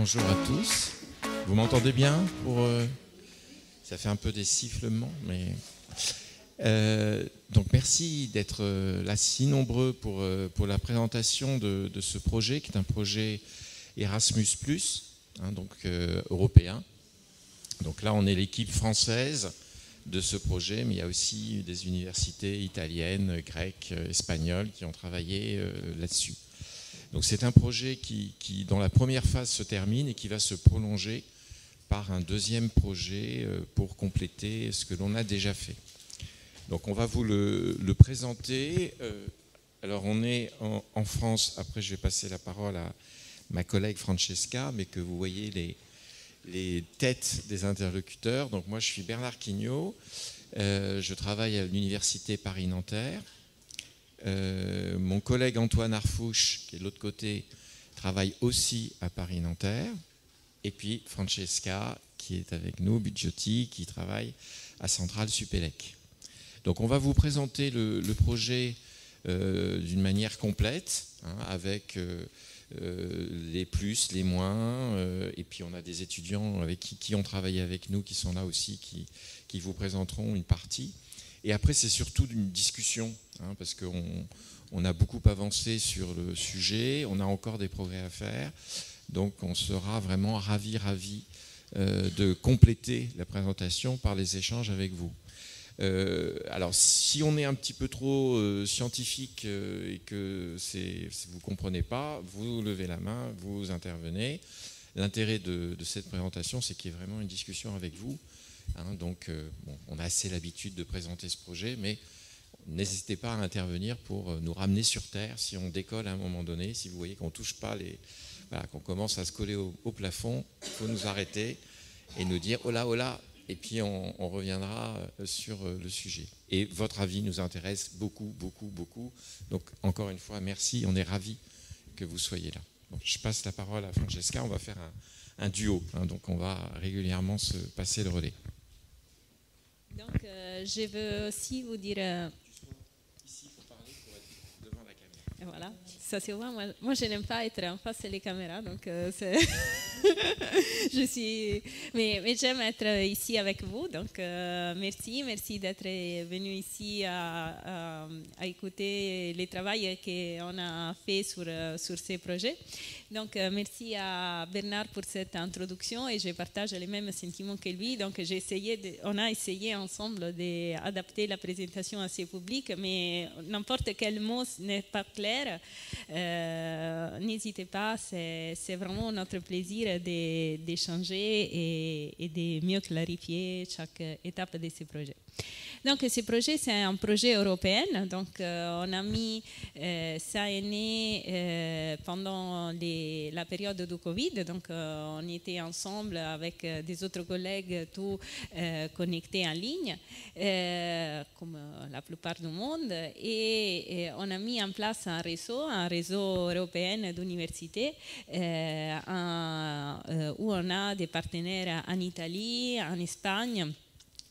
bonjour à tous. Vous m'entendez bien ça fait un peu des sifflements, mais... donc merci d'être là si nombreux pour la présentation de ce projet, qui est un projet Erasmus+, donc européen. Donc là, on est l'équipe française de ce projet, mais il y a aussi des universités italiennes, grecques, espagnoles qui ont travaillé là-dessus. Donc c'est un projet dont la première phase se termine et qui va se prolonger par un deuxième projet pour compléter ce que l'on a déjà fait. Donc on va vous le présenter. Alors on est en France, après je vais passer la parole à ma collègue Francesca, mais que vous voyez les têtes des interlocuteurs. Donc moi je suis Bernard Quignot, je travaille à l'université Paris-Nanterre. Mon collègue Antoine Arfouche, qui est de l'autre côté, travaille aussi à Paris-Nanterre. Et puis Francesca, qui est avec nous, Budgiotti, qui travaille à Centrale Supélec. Donc on va vous présenter le projet d'une manière complète, avec les plus, les moins, et puis on a des étudiants avec qui ont travaillé avec nous, qui sont là aussi, qui vous présenteront une partie. Et après, c'est surtout une discussion, parce qu'on a beaucoup avancé sur le sujet, on a encore des progrès à faire, donc on sera vraiment ravis de compléter la présentation par les échanges avec vous. Alors, si on est un petit peu trop scientifique et que si vous ne comprenez pas, vous levez la main, vous intervenez. L'intérêt de cette présentation, c'est qu'il y ait vraiment une discussion avec vous. Donc, bon, on a assez l'habitude de présenter ce projet, mais n'hésitez pas à intervenir pour nous ramener sur Terre si on décolle à un moment donné. Si vous voyez qu'on ne touche pas voilà, qu'on commence à se coller au plafond, il faut nous arrêter et nous dire « oh là, oh là !» Et puis on reviendra sur le sujet. Et votre avis nous intéresse beaucoup, beaucoup, beaucoup. Donc encore une fois, merci, on est ravis que vous soyez là. Bon, je passe la parole à Francesca, on va faire un duo, donc on va régulièrement se passer le relais. Donc je veux aussi vous dire... Ici, il faut parler pour être devant la caméra. Voilà, ça c'est vrai. Moi je n'aime pas être en face des caméras, donc mais j'aime être ici avec vous, donc merci d'être venu ici à écouter le travail qu'on a fait sur ces projets. Donc merci à Bernard pour cette introduction et je partage les mêmes sentiments que lui. Donc on a essayé ensemble d'adapter la présentation à ce public, mais n'importe quel mot n'est pas clair. N'hésitez pas, c'est vraiment notre plaisir d'échanger et de mieux clarifier chaque étape de ce projet. Donc ce projet, c'est un projet européen, donc on a mis, ça est né pendant la période du Covid, donc on était ensemble avec des autres collègues, tous connectés en ligne, comme la plupart du monde, et on a mis en place un réseau européen d'universités, où on a des partenaires en Italie, en Espagne,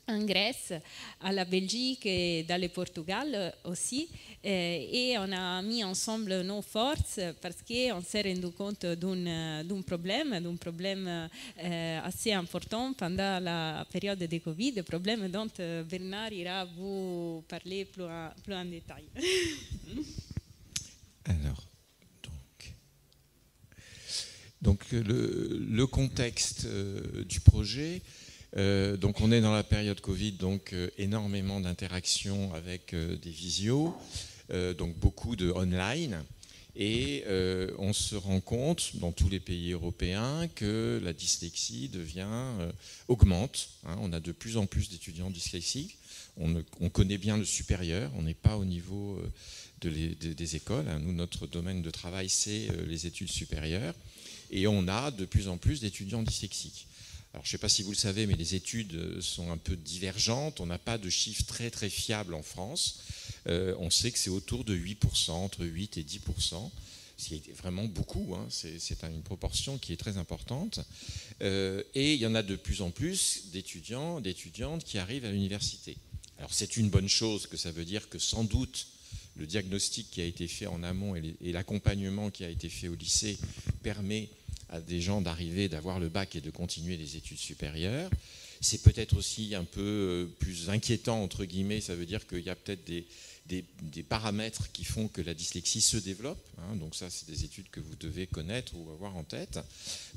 en Grèce, à la Belgique et dans le Portugal aussi. Et on a mis ensemble nos forces parce qu'on s'est rendu compte d'un problème assez important pendant la période de Covid, problème dont Bernard ira vous parler plus en détail. Alors, donc le contexte du projet... donc on est dans la période Covid, donc énormément d'interactions avec des visios, donc beaucoup de online, et on se rend compte dans tous les pays européens que la dyslexie augmente. On a de plus en plus d'étudiants dyslexiques. On connaît bien le supérieur, on n'est pas au niveau des écoles. Nous, notre domaine de travail, c'est les études supérieures, et on a de plus en plus d'étudiants dyslexiques. Alors, je ne sais pas si vous le savez, mais les études sont un peu divergentes. On n'a pas de chiffres très très fiables en France. On sait que c'est autour de 8%, entre 8 et 10%, ce qui est vraiment beaucoup. C'est une proportion qui est très importante. Et il y en a de plus en plus d'étudiants, d'étudiantes qui arrivent à l'université. Alors, c'est une bonne chose, que ça veut dire que sans doute le diagnostic qui a été fait en amont et l'accompagnement qui a été fait au lycée permet à des gens d'arriver, d'avoir le bac et de continuer des études supérieures. C'est peut-être aussi un peu plus inquiétant, entre guillemets, ça veut dire qu'il y a peut-être des paramètres qui font que la dyslexie se développe. Hein, donc ça, c'est des études que vous devez connaître ou avoir en tête.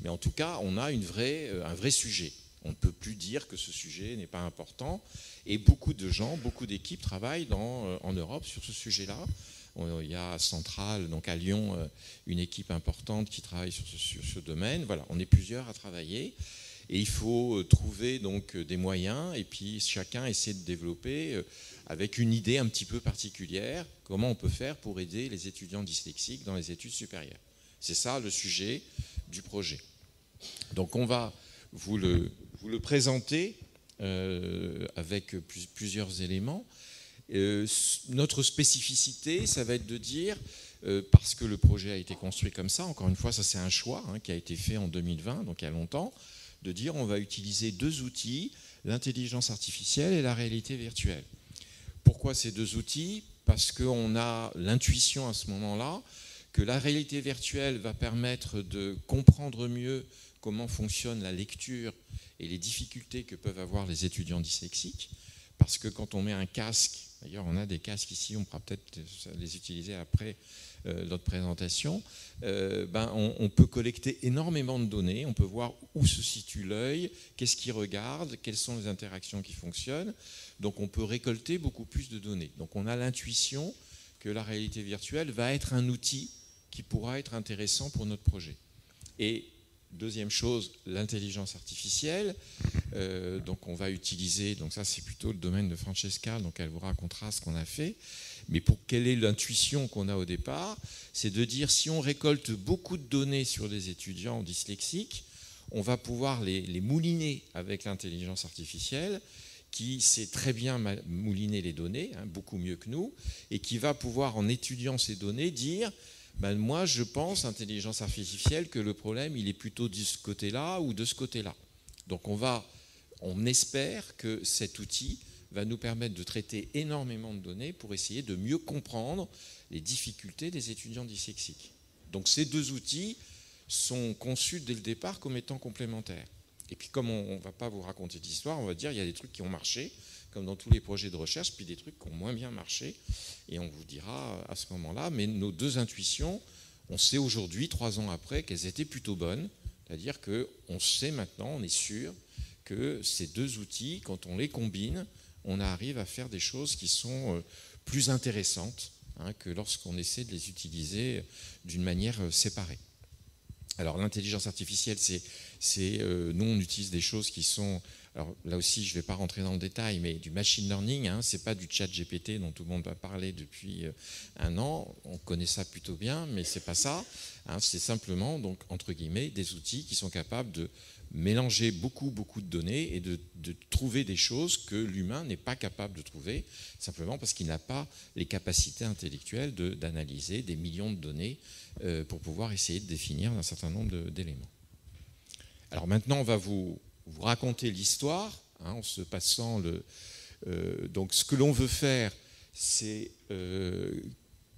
Mais en tout cas, on a un vrai sujet. On ne peut plus dire que ce sujet n'est pas important. Et beaucoup de gens, beaucoup d'équipes travaillent en Europe sur ce sujet-là. Il y a à Centrale, donc à Lyon, une équipe importante qui travaille sur ce domaine. Voilà, on est plusieurs à travailler. Et il faut trouver donc des moyens et puis chacun essaie de développer avec une idée un petit peu particulière comment on peut faire pour aider les étudiants dyslexiques dans les études supérieures. C'est ça le sujet du projet. Donc on va vous le présenter avec plusieurs éléments. Notre spécificité, ça va être de dire, parce que le projet a été construit comme ça, encore une fois, ça c'est un choix qui a été fait en 2020, donc il y a longtemps, de dire on va utiliser deux outils, l'intelligence artificielle et la réalité virtuelle. Pourquoi ces deux outils? Parce qu'on a l'intuition à ce moment-là que la réalité virtuelle va permettre de comprendre mieux comment fonctionne la lecture et les difficultés que peuvent avoir les étudiants dyslexiques. Parce que quand on met un casque, d'ailleurs on a des casques ici, on pourra peut-être les utiliser après notre présentation, on peut collecter énormément de données, on peut voir où se situe l'œil, qu'est-ce qu'il regarde, quelles sont les interactions qui fonctionnent. Donc on peut récolter beaucoup plus de données. Donc on a l'intuition que la réalité virtuelle va être un outil qui pourra être intéressant pour notre projet. Et deuxième chose, l'intelligence artificielle. Donc on va utiliser, donc ça c'est plutôt le domaine de Francesca, donc elle vous racontera ce qu'on a fait. Mais pour quelle est l'intuition qu'on a au départ? C'est de dire si on récolte beaucoup de données sur des étudiants dyslexiques, on va pouvoir les mouliner avec l'intelligence artificielle qui sait très bien mouliner les données, beaucoup mieux que nous, et qui va pouvoir, en étudiant ces données, dire moi je pense, intelligence artificielle, que le problème il est plutôt de ce côté-là ou de ce côté-là. Donc on espère que cet outil va nous permettre de traiter énormément de données pour essayer de mieux comprendre les difficultés des étudiants dyslexiques. Donc ces deux outils sont conçus dès le départ comme étant complémentaires. Et puis comme on ne va pas vous raconter d'histoire, on va dire il y a des trucs qui ont marché, comme dans tous les projets de recherche, puis des trucs qui ont moins bien marché. Et on vous dira à ce moment-là, mais nos deux intuitions, on sait aujourd'hui, 3 ans après, qu'elles étaient plutôt bonnes. C'est-à-dire qu'on sait maintenant, on est sûr que ces deux outils, quand on les combine, on arrive à faire des choses qui sont plus intéressantes que lorsqu'on essaie de les utiliser d'une manière séparée. Alors l'intelligence artificielle, nous on utilise des choses qui sont, alors là aussi je ne vais pas rentrer dans le détail, mais du machine learning, ce n'est pas du chat GPT dont tout le monde va parler depuis 1 an, on connaît ça plutôt bien, mais ce n'est pas ça, c'est simplement, donc entre guillemets, des outils qui sont capables de mélanger beaucoup de données et de trouver des choses que l'humain n'est pas capable de trouver, simplement parce qu'il n'a pas les capacités intellectuelles d'analyser des millions de données pour pouvoir essayer de définir un certain nombre d'éléments. Alors maintenant, on va vous raconter l'histoire, en se passant donc ce que l'on veut faire, c'est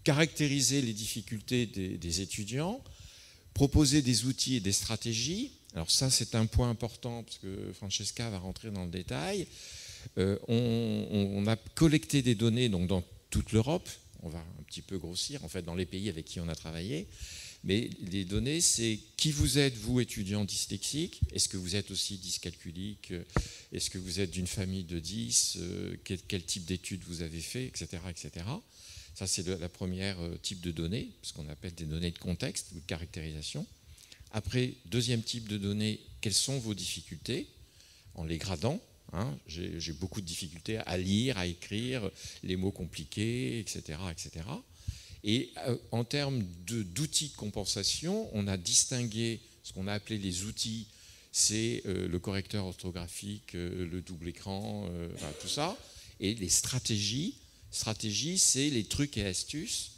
caractériser les difficultés des étudiants, proposer des outils et des stratégies. Alors ça, c'est un point important, parce que Francesca va rentrer dans le détail. On a collecté des données donc, dans toute l'Europe. On va un petit peu grossir, en fait, dans les pays avec qui on a travaillé. Mais les données, c'est qui vous êtes, vous, étudiant dyslexique? Est-ce que vous êtes aussi dyscalculique? Est-ce que vous êtes d'une famille de 10? Quel type d'études vous avez fait, etc., etc. Ça, c'est la première type de données, ce qu'on appelle des données de contexte ou de caractérisation. Après, deuxième type de données, quelles sont vos difficultés en les gradant? J'ai beaucoup de difficultés à lire, à écrire, les mots compliqués, etc. etc. Et en termes d'outils de compensation, on a distingué ce qu'on a appelé les outils, c'est le correcteur orthographique, le double écran, tout ça. Et les stratégies, c'est les trucs et astuces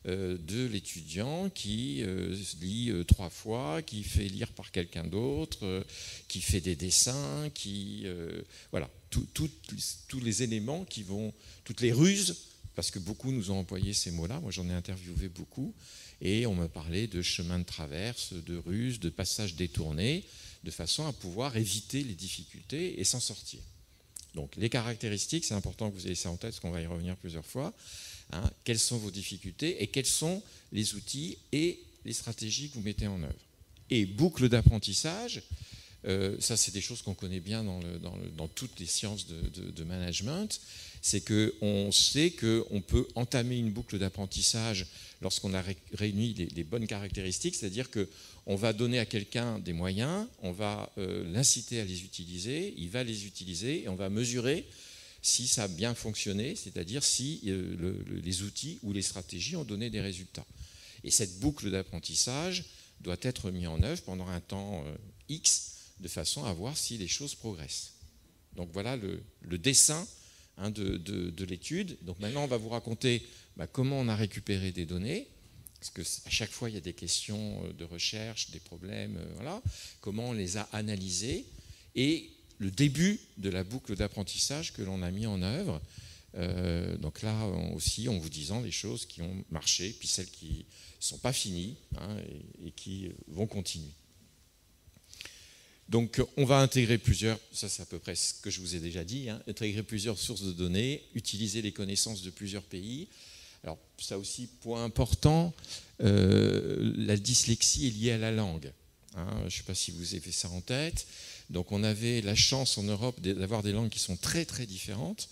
de l'étudiant qui lit 3 fois, qui fait lire par quelqu'un d'autre, qui fait des dessins, voilà, tous les éléments qui vont, toutes les ruses parce que beaucoup nous ont employé ces mots-là. Moi, j'en ai interviewé beaucoup, et on m'a parlé de chemin de traverse, de ruse, de passage détourné, de façon à pouvoir éviter les difficultés et s'en sortir. Donc, les caractéristiques, c'est important que vous ayez ça en tête, parce qu'on va y revenir plusieurs fois. Hein, quelles sont vos difficultés et quels sont les outils et les stratégies que vous mettez en œuvre. Et boucle d'apprentissage, ça c'est des choses qu'on connaît bien dans toutes les sciences de management, c'est qu'on sait qu'on peut entamer une boucle d'apprentissage lorsqu'on a réuni les bonnes caractéristiques, c'est-à-dire qu'on va donner à quelqu'un des moyens, on va l'inciter à les utiliser, il va les utiliser et on va mesurer si ça a bien fonctionné, c'est-à-dire si les outils ou les stratégies ont donné des résultats. Et cette boucle d'apprentissage doit être mise en œuvre pendant un temps X, de façon à voir si les choses progressent. Donc voilà le dessin de l'étude. Donc maintenant, on va vous raconter comment on a récupéré des données, parce qu'à chaque fois, il y a des questions de recherche, des problèmes, voilà. Comment on les a analysés, et le début de la boucle d'apprentissage que l'on a mis en œuvre. Donc là aussi, en vous disant les choses qui ont marché, puis celles qui ne sont pas finies et qui vont continuer. Donc on va intégrer plusieurs, ça c'est à peu près ce que je vous ai déjà dit, intégrer plusieurs sources de données, utiliser les connaissances de plusieurs pays. Alors ça aussi, point important, la dyslexie est liée à la langue. Je ne sais pas si vous avez ça en tête. Donc on avait la chance en Europe d'avoir des langues qui sont très très différentes.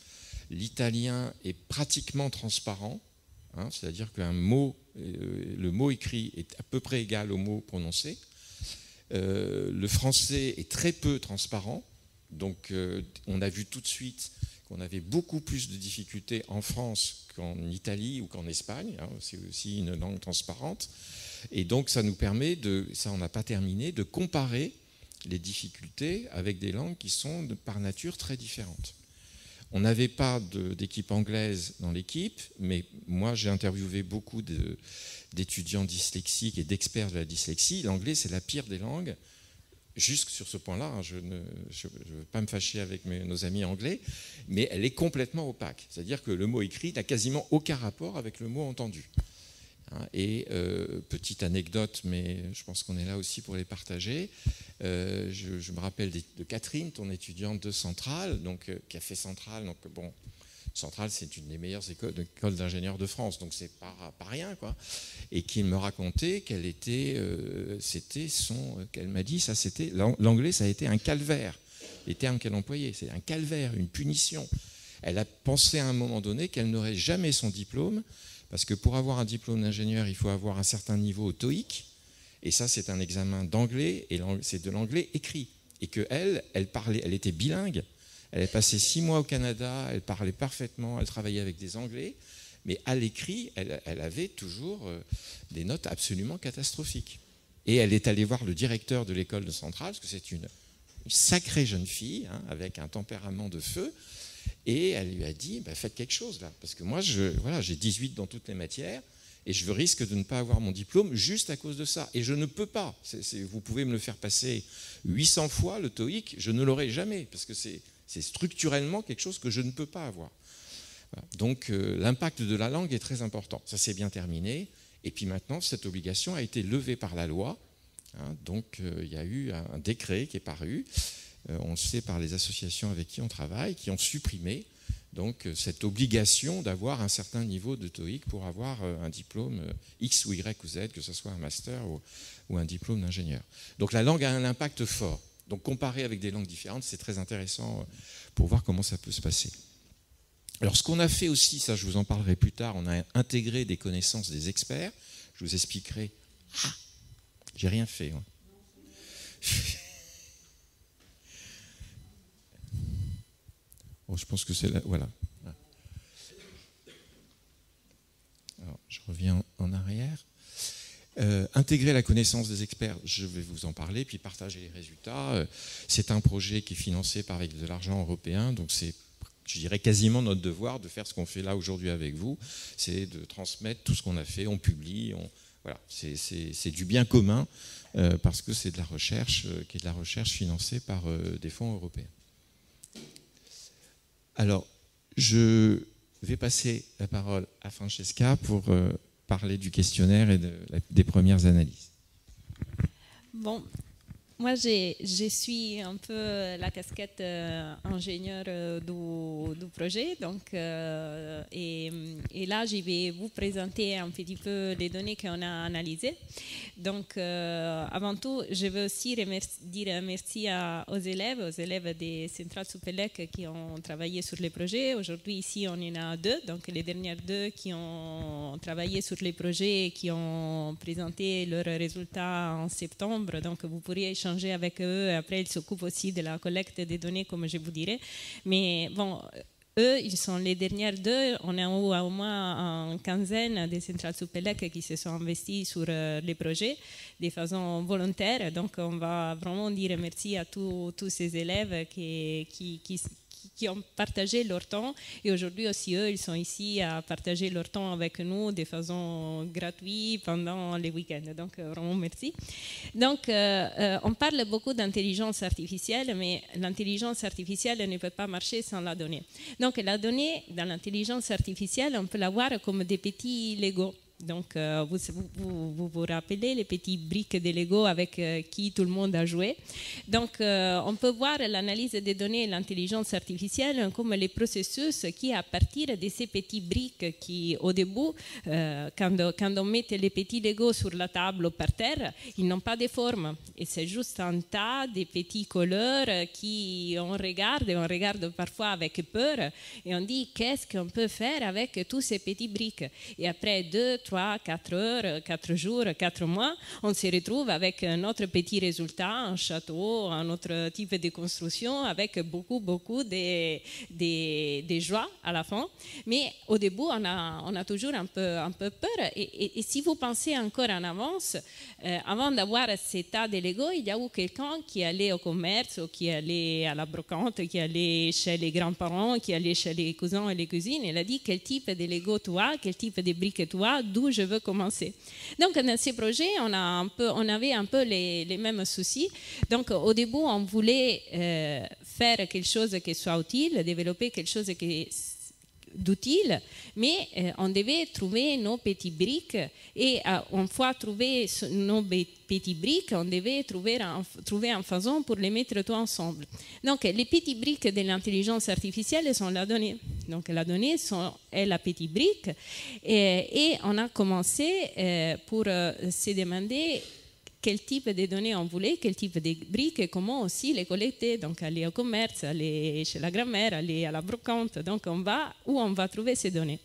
L'italien est pratiquement transparent, c'est-à-dire qu'un mot, le mot écrit est à peu près égal au mot prononcé. Le français est très peu transparent, donc on a vu tout de suite qu'on avait beaucoup plus de difficultés en France qu'en Italie ou qu'en Espagne. C'est aussi une langue transparente. Et donc ça nous permet, ça on n'a pas terminé, de comparer les difficultés avec des langues qui sont par nature très différentes. On n'avait pas d'équipe anglaise dans l'équipe, mais moi j'ai interviewé beaucoup d'étudiants dyslexiques et d'experts de la dyslexie. L'anglais, c'est la pire des langues. Juste sur ce point-là, je ne veux pas me fâcher avec nos amis anglais, mais elle est complètement opaque. C'est-à-dire que le mot écrit n'a quasiment aucun rapport avec le mot entendu. Et petite anecdote, mais je pense qu'on est là aussi pour les partager. Je me rappelle de Catherine, ton étudiante de Centrale, donc, qui a fait Centrale. Donc, bon, Centrale, c'est une des meilleures écoles d'ingénieurs de France, donc c'est pas rien, quoi. Et qui me racontait qu'elle était, qu'elle m'a dit, ça c'était l'anglais, ça a été un calvaire. Les termes qu'elle employait, c'est un calvaire, une punition. Elle a pensé à un moment donné qu'elle n'aurait jamais son diplôme. Parce que pour avoir un diplôme d'ingénieur, il faut avoir un certain niveau au TOEIC. Et ça, c'est un examen d'anglais, et c'est de l'anglais écrit. Et qu'elle, elle était bilingue. Elle est passée 6 mois au Canada, elle parlait parfaitement, elle travaillait avec des Anglais. Mais à l'écrit, elle avait toujours des notes absolument catastrophiques. Et elle est allée voir le directeur de l'école de Centrale, parce que c'est une sacrée jeune fille, avec un tempérament de feu. Et elle lui a dit, faites quelque chose là, parce que moi, j'ai 18 dans toutes les matières, et je risque de ne pas avoir mon diplôme juste à cause de ça. Et je ne peux pas. Vous pouvez me le faire passer 800 fois, le TOEIC, je ne l'aurai jamais, parce que c'est structurellement quelque chose que je ne peux pas avoir. Voilà. Donc l'impact de la langue est très important. Ça s'est bien terminé. Et puis maintenant, cette obligation a été levée par la loi. Donc il y a eu un décret qui est paru. On le sait par les associations avec qui on travaille, qui ont supprimé donc, cette obligation d'avoir un certain niveau de TOEIC pour avoir un diplôme X ou Y ou Z, que ce soit un master ou un diplôme d'ingénieur. Donc la langue a un impact fort. Donc comparer avec des langues différentes, c'est très intéressant pour voir comment ça peut se passer. Alors ce qu'on a fait aussi, ça je vous en parlerai plus tard, on a intégré des connaissances des experts. Je vous expliquerai. J'ai rien fait. Bon, je pense que c'est là. Voilà. Alors, je reviens en arrière. Intégrer la connaissance des experts, je vais vous en parler, puis partager les résultats. C'est un projet qui est financé avec de l'argent européen, donc c'est, je dirais, quasiment notre devoir de faire ce qu'on fait là aujourd'hui avec vous, c'est de transmettre tout ce qu'on a fait, on publie, voilà, c'est du bien commun, parce que c'est de la recherche, qui est de la recherche financée par des fonds européens. Alors, vais passer la parole à Francesca pour parler du questionnaire et des premières analyses. Bon, moi je suis un peu la casquette ingénieur du projet, donc, et là je vais vous présenter un petit peu les données qu'on a analysées. Donc avant tout, je veux aussi dire merci aux élèves des centrales Supélec qui ont travaillé sur les projets. Aujourd'hui ici on en a 2, donc les dernières 2 qui ont travaillé sur les projets et qui ont présenté leurs résultats en septembre, donc vous pourriez échanger avec eux. Après, ils s'occupent aussi de la collecte des données, comme je vous dirai. Mais bon, eux, ils sont les dernières 2. On a eu au moins une quinzaine de centrales Supélec qui se sont investies sur les projets de façon volontaire. Donc, on va vraiment dire merci à tous ces élèves qui ont partagé leur temps, et aujourd'hui aussi eux, ils sont ici à partager leur temps avec nous de façon gratuite pendant les week-ends. Donc vraiment merci. Donc on parle beaucoup d'intelligence artificielle, mais l'intelligence artificielle ne peut pas marcher sans la donnée. Donc la donnée dans l'intelligence artificielle, on peut la voir comme des petits Lego. Donc, vous rappelez les petites briques de Lego avec qui tout le monde a joué. Donc, on peut voir l'analyse des données et l'intelligence artificielle comme les processus qui, à partir de ces petites briques qui, au début, quand on met les petits Lego sur la table ou par terre, ils n'ont pas de forme. Et c'est juste un tas de petits couleurs qui on regarde parfois avec peur, et on dit qu'est-ce qu'on peut faire avec tous ces petits briques. Et après 2, 3, 4 heures, 4 jours, 4 mois, on se retrouve avec notre petit résultat, un château, un autre type de construction, avec beaucoup de joie à la fin. Mais au début, on a toujours un peu peur. Et si vous pensez encore en avance, avant d'avoir ces tas de Lego, il y a eu quelqu'un qui allait au commerce, ou qui allait à la brocante, qui allait chez les grands-parents, qui allait chez les cousins et les cousines. Il a dit quel type de Lego tu as, quel type de briques tu as, d'où je veux commencer. Donc dans ces projets, on avait un peu les mêmes soucis. Donc au début, on voulait faire quelque chose qui soit utile, développer quelque chose d'utile, mais on devait trouver nos petites briques, et une fois trouvé nos petites briques, on devait trouver une façon pour les mettre tous ensemble. Donc les petites briques de l'intelligence artificielle sont la donnée. Donc la donnée est la petite brique, et on a commencé pour se demander quel type de données on voulait, quel type de briques, et comment aussi les collecter. Donc aller au commerce, aller chez la grand-mère, aller à la brocante. Donc où on va trouver ces données.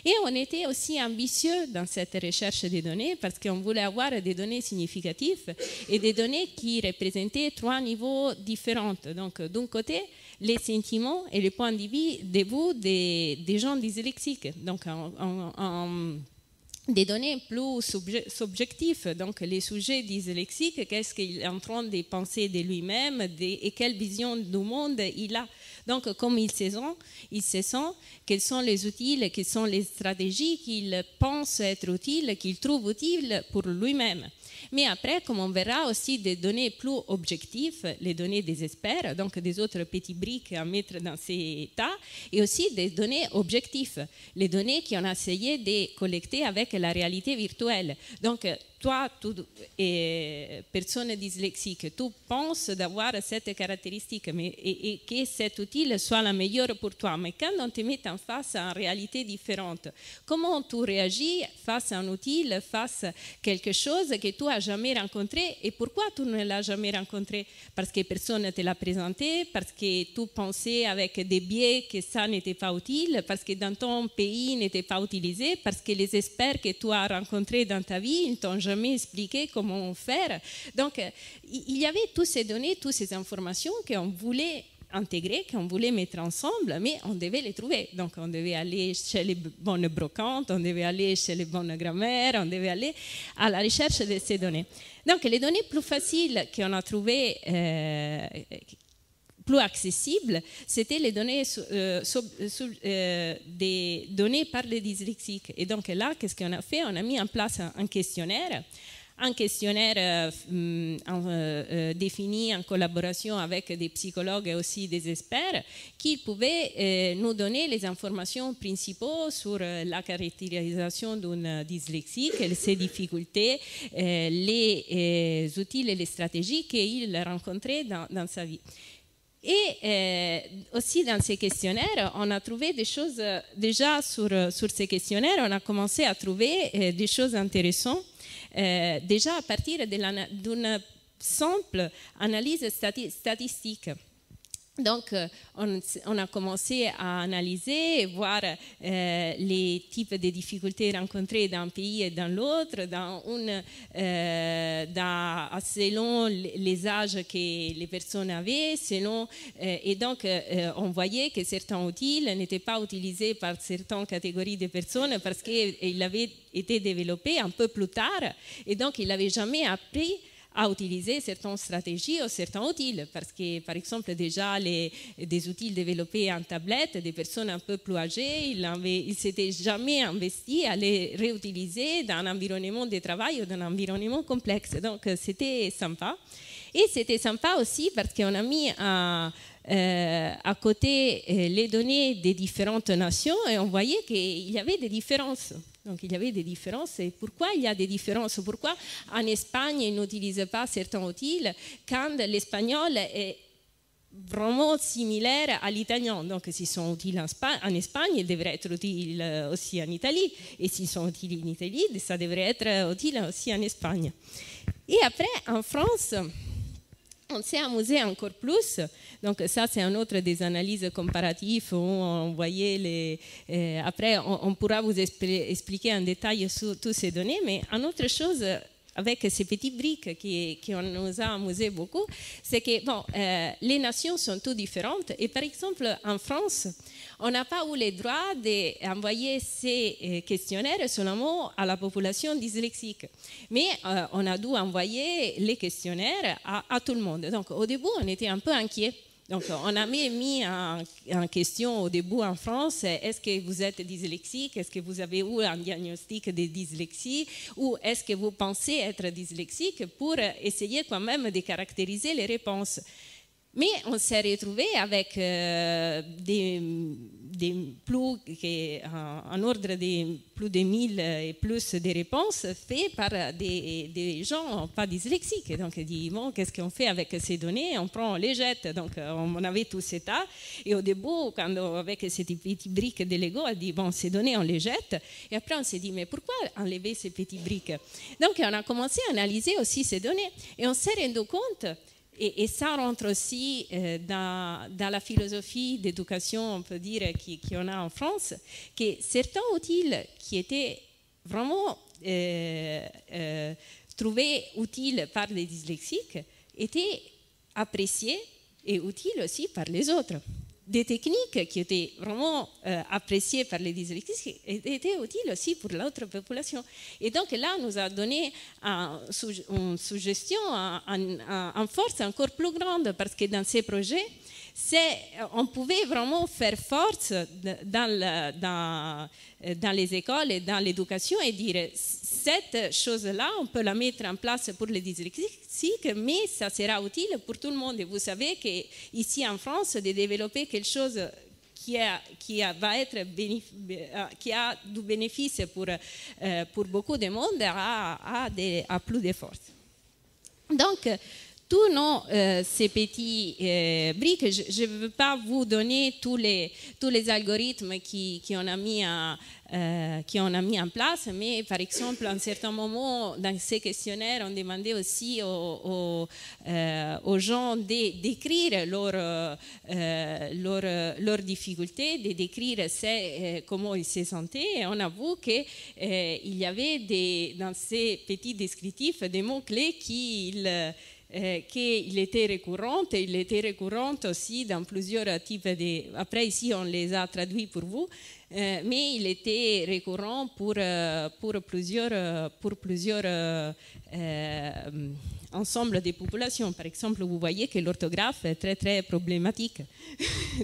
Et on était aussi ambitieux dans cette recherche des données, parce qu'on voulait avoir des données significatives et des données qui représentaient 3 niveaux différents. Donc d'un côté, les sentiments et les points de vue des gens dyslexiques. Donc des données plus subjectives, donc les sujets dyslexiques, qu'est-ce qu'il est en train de penser de lui-même et quelle vision du monde il a. Donc comme il se sent, quels sont les outils, quelles sont les stratégies qu'il pense être utiles, qu'il trouve utiles pour lui-même. Mais après, comme on verra aussi des données plus objectives, les données des experts, donc des autres petits briques à mettre dans ces tas, et aussi des données objectives, les données qu'on a essayé de collecter avec la réalité virtuelle. Donc, toi, personne dyslexique, tu penses d'avoir cette caractéristique et que cet outil soit la meilleure pour toi. Mais quand on te met en face à une réalité différente, comment tu réagis face à un outil, face à quelque chose que tu n'as jamais rencontré, et pourquoi tu ne l'as jamais rencontré? Parce que personne ne te l'a présenté, parce que tu pensais avec des biais que ça n'était pas utile, parce que dans ton pays n'était pas utilisé, parce que les experts que tu as rencontrés dans ta vie ne t'ont jamais expliqué comment faire. Donc, il y avait toutes ces données, toutes ces informations qu'on voulait intégrer, qu'on voulait mettre ensemble, mais on devait les trouver. Donc, on devait aller chez les bonnes brocantes, on devait aller chez les bonnes grand-mères, on devait aller à la recherche de ces données. Donc, les données plus faciles qu'on a trouvées, plus accessibles, c'était les données des données par les dyslexiques. Et donc là, qu'est-ce qu'on a fait? On a mis en place un questionnaire un questionnaire défini en collaboration avec des psychologues et aussi des experts qui pouvaient nous donner les informations principales sur la caractérisation d'une dyslexique, ses difficultés, les outils et les stratégies qu'il rencontrait dans sa vie. Et aussi dans ces questionnaires, on a trouvé des choses, déjà sur ces questionnaires, on a commencé à trouver des choses intéressantes, déjà à partir d'une simple analyse statistique. Donc, on a commencé à analyser, voir les types de difficultés rencontrées d'un pays et dans l'autre, selon les âges que les personnes avaient, et donc on voyait que certains outils n'étaient pas utilisés par certaines catégories de personnes parce qu'ils avaient été développés un peu plus tard, et donc ils n'avaient jamais appris à utiliser certaines stratégies ou certains outils, parce que, par exemple, déjà, des outils développés en tablette, des personnes un peu plus âgées, ils ne s'étaient jamais investis à les réutiliser dans un environnement de travail ou dans un environnement complexe. Donc, c'était sympa. Et c'était sympa aussi parce qu'on a mis à côté les données des différentes nations et on voyait qu'il y avait des différences. Donc il y avait des différences. Et pourquoi il y a des différences? Pourquoi en Espagne ils n'utilisent pas certains outils quand l'espagnol est vraiment similaire à l'italien? Donc s'ils sont utiles en Espagne, ils devraient être utiles aussi en Italie. Et s'ils sont utiles en Italie, ça devrait être utile aussi en Espagne. Et après, en France, on s'est amusé encore plus. Donc ça, c'est une autre des analyses comparatives où on voyait après, on pourra vous expliquer en détail sur toutes ces données, mais une autre chose avec ces petites briques qui nous a amusé beaucoup, c'est que les nations sont toutes différentes. Et par exemple, en France, on n'a pas eu le droit d'envoyer ces questionnaires seulement à la population dyslexique. Mais on a dû envoyer les questionnaires à tout le monde. Donc au début, on était un peu inquiets. Donc, on a mis en question au début en France, est-ce que vous êtes dyslexique? Est-ce que vous avez eu un diagnostic de dyslexie? Ou est-ce que vous pensez être dyslexique, pour essayer quand même de caractériser les réponses? Mais on s'est retrouvé avec un ordre de plus de 1000 et plus de réponses faites par des gens pas dyslexiques. Donc, on dit, bon, qu'est-ce qu'on fait avec ces données? On les jette. Donc, on avait tout ça. Et au début, avec ces petites briques de Lego, on dit, bon, ces données, on les jette. Et après, on s'est dit, mais pourquoi enlever ces petites briques? Donc, on a commencé à analyser aussi ces données. Et on s'est rendu compte, et ça rentre aussi dans la philosophie d'éducation, on peut dire, qu'on a en France, que certains outils qui étaient vraiment trouvés utiles par les dyslexiques étaient appréciés et utiles aussi par les autres. Des techniques qui étaient vraiment appréciées par les dyslexiques étaient utiles aussi pour l'autre population. Et donc là, nous a donné une suggestion en force encore plus grande, parce que dans ces projets, on pouvait vraiment faire force dans les écoles et dans l'éducation et dire, cette chose-là, on peut la mettre en place pour les dyslexiques, mais ça sera utile pour tout le monde. Et vous savez qu'ici en France, de développer quelque chose qui a du bénéfice pour beaucoup de monde a plus de force. Donc, tous ces petits briques, je ne veux pas vous donner tous les algorithmes qu'on a mis en place, mais par exemple, à un certain moment, dans ces questionnaires, on demandait aussi aux gens d'écrire leurs difficultés, de décrire comment ils se sentaient. Et on avoue qu'il y avait dans ces petits descriptifs des mots-clés qu'il était récurrent, et il était récurrent aussi dans plusieurs types de... Après, ici, on les a traduits pour vous, mais il était récurrent pour plusieurs ensemble des populations. Par exemple, vous voyez que l'orthographe est très très problématique.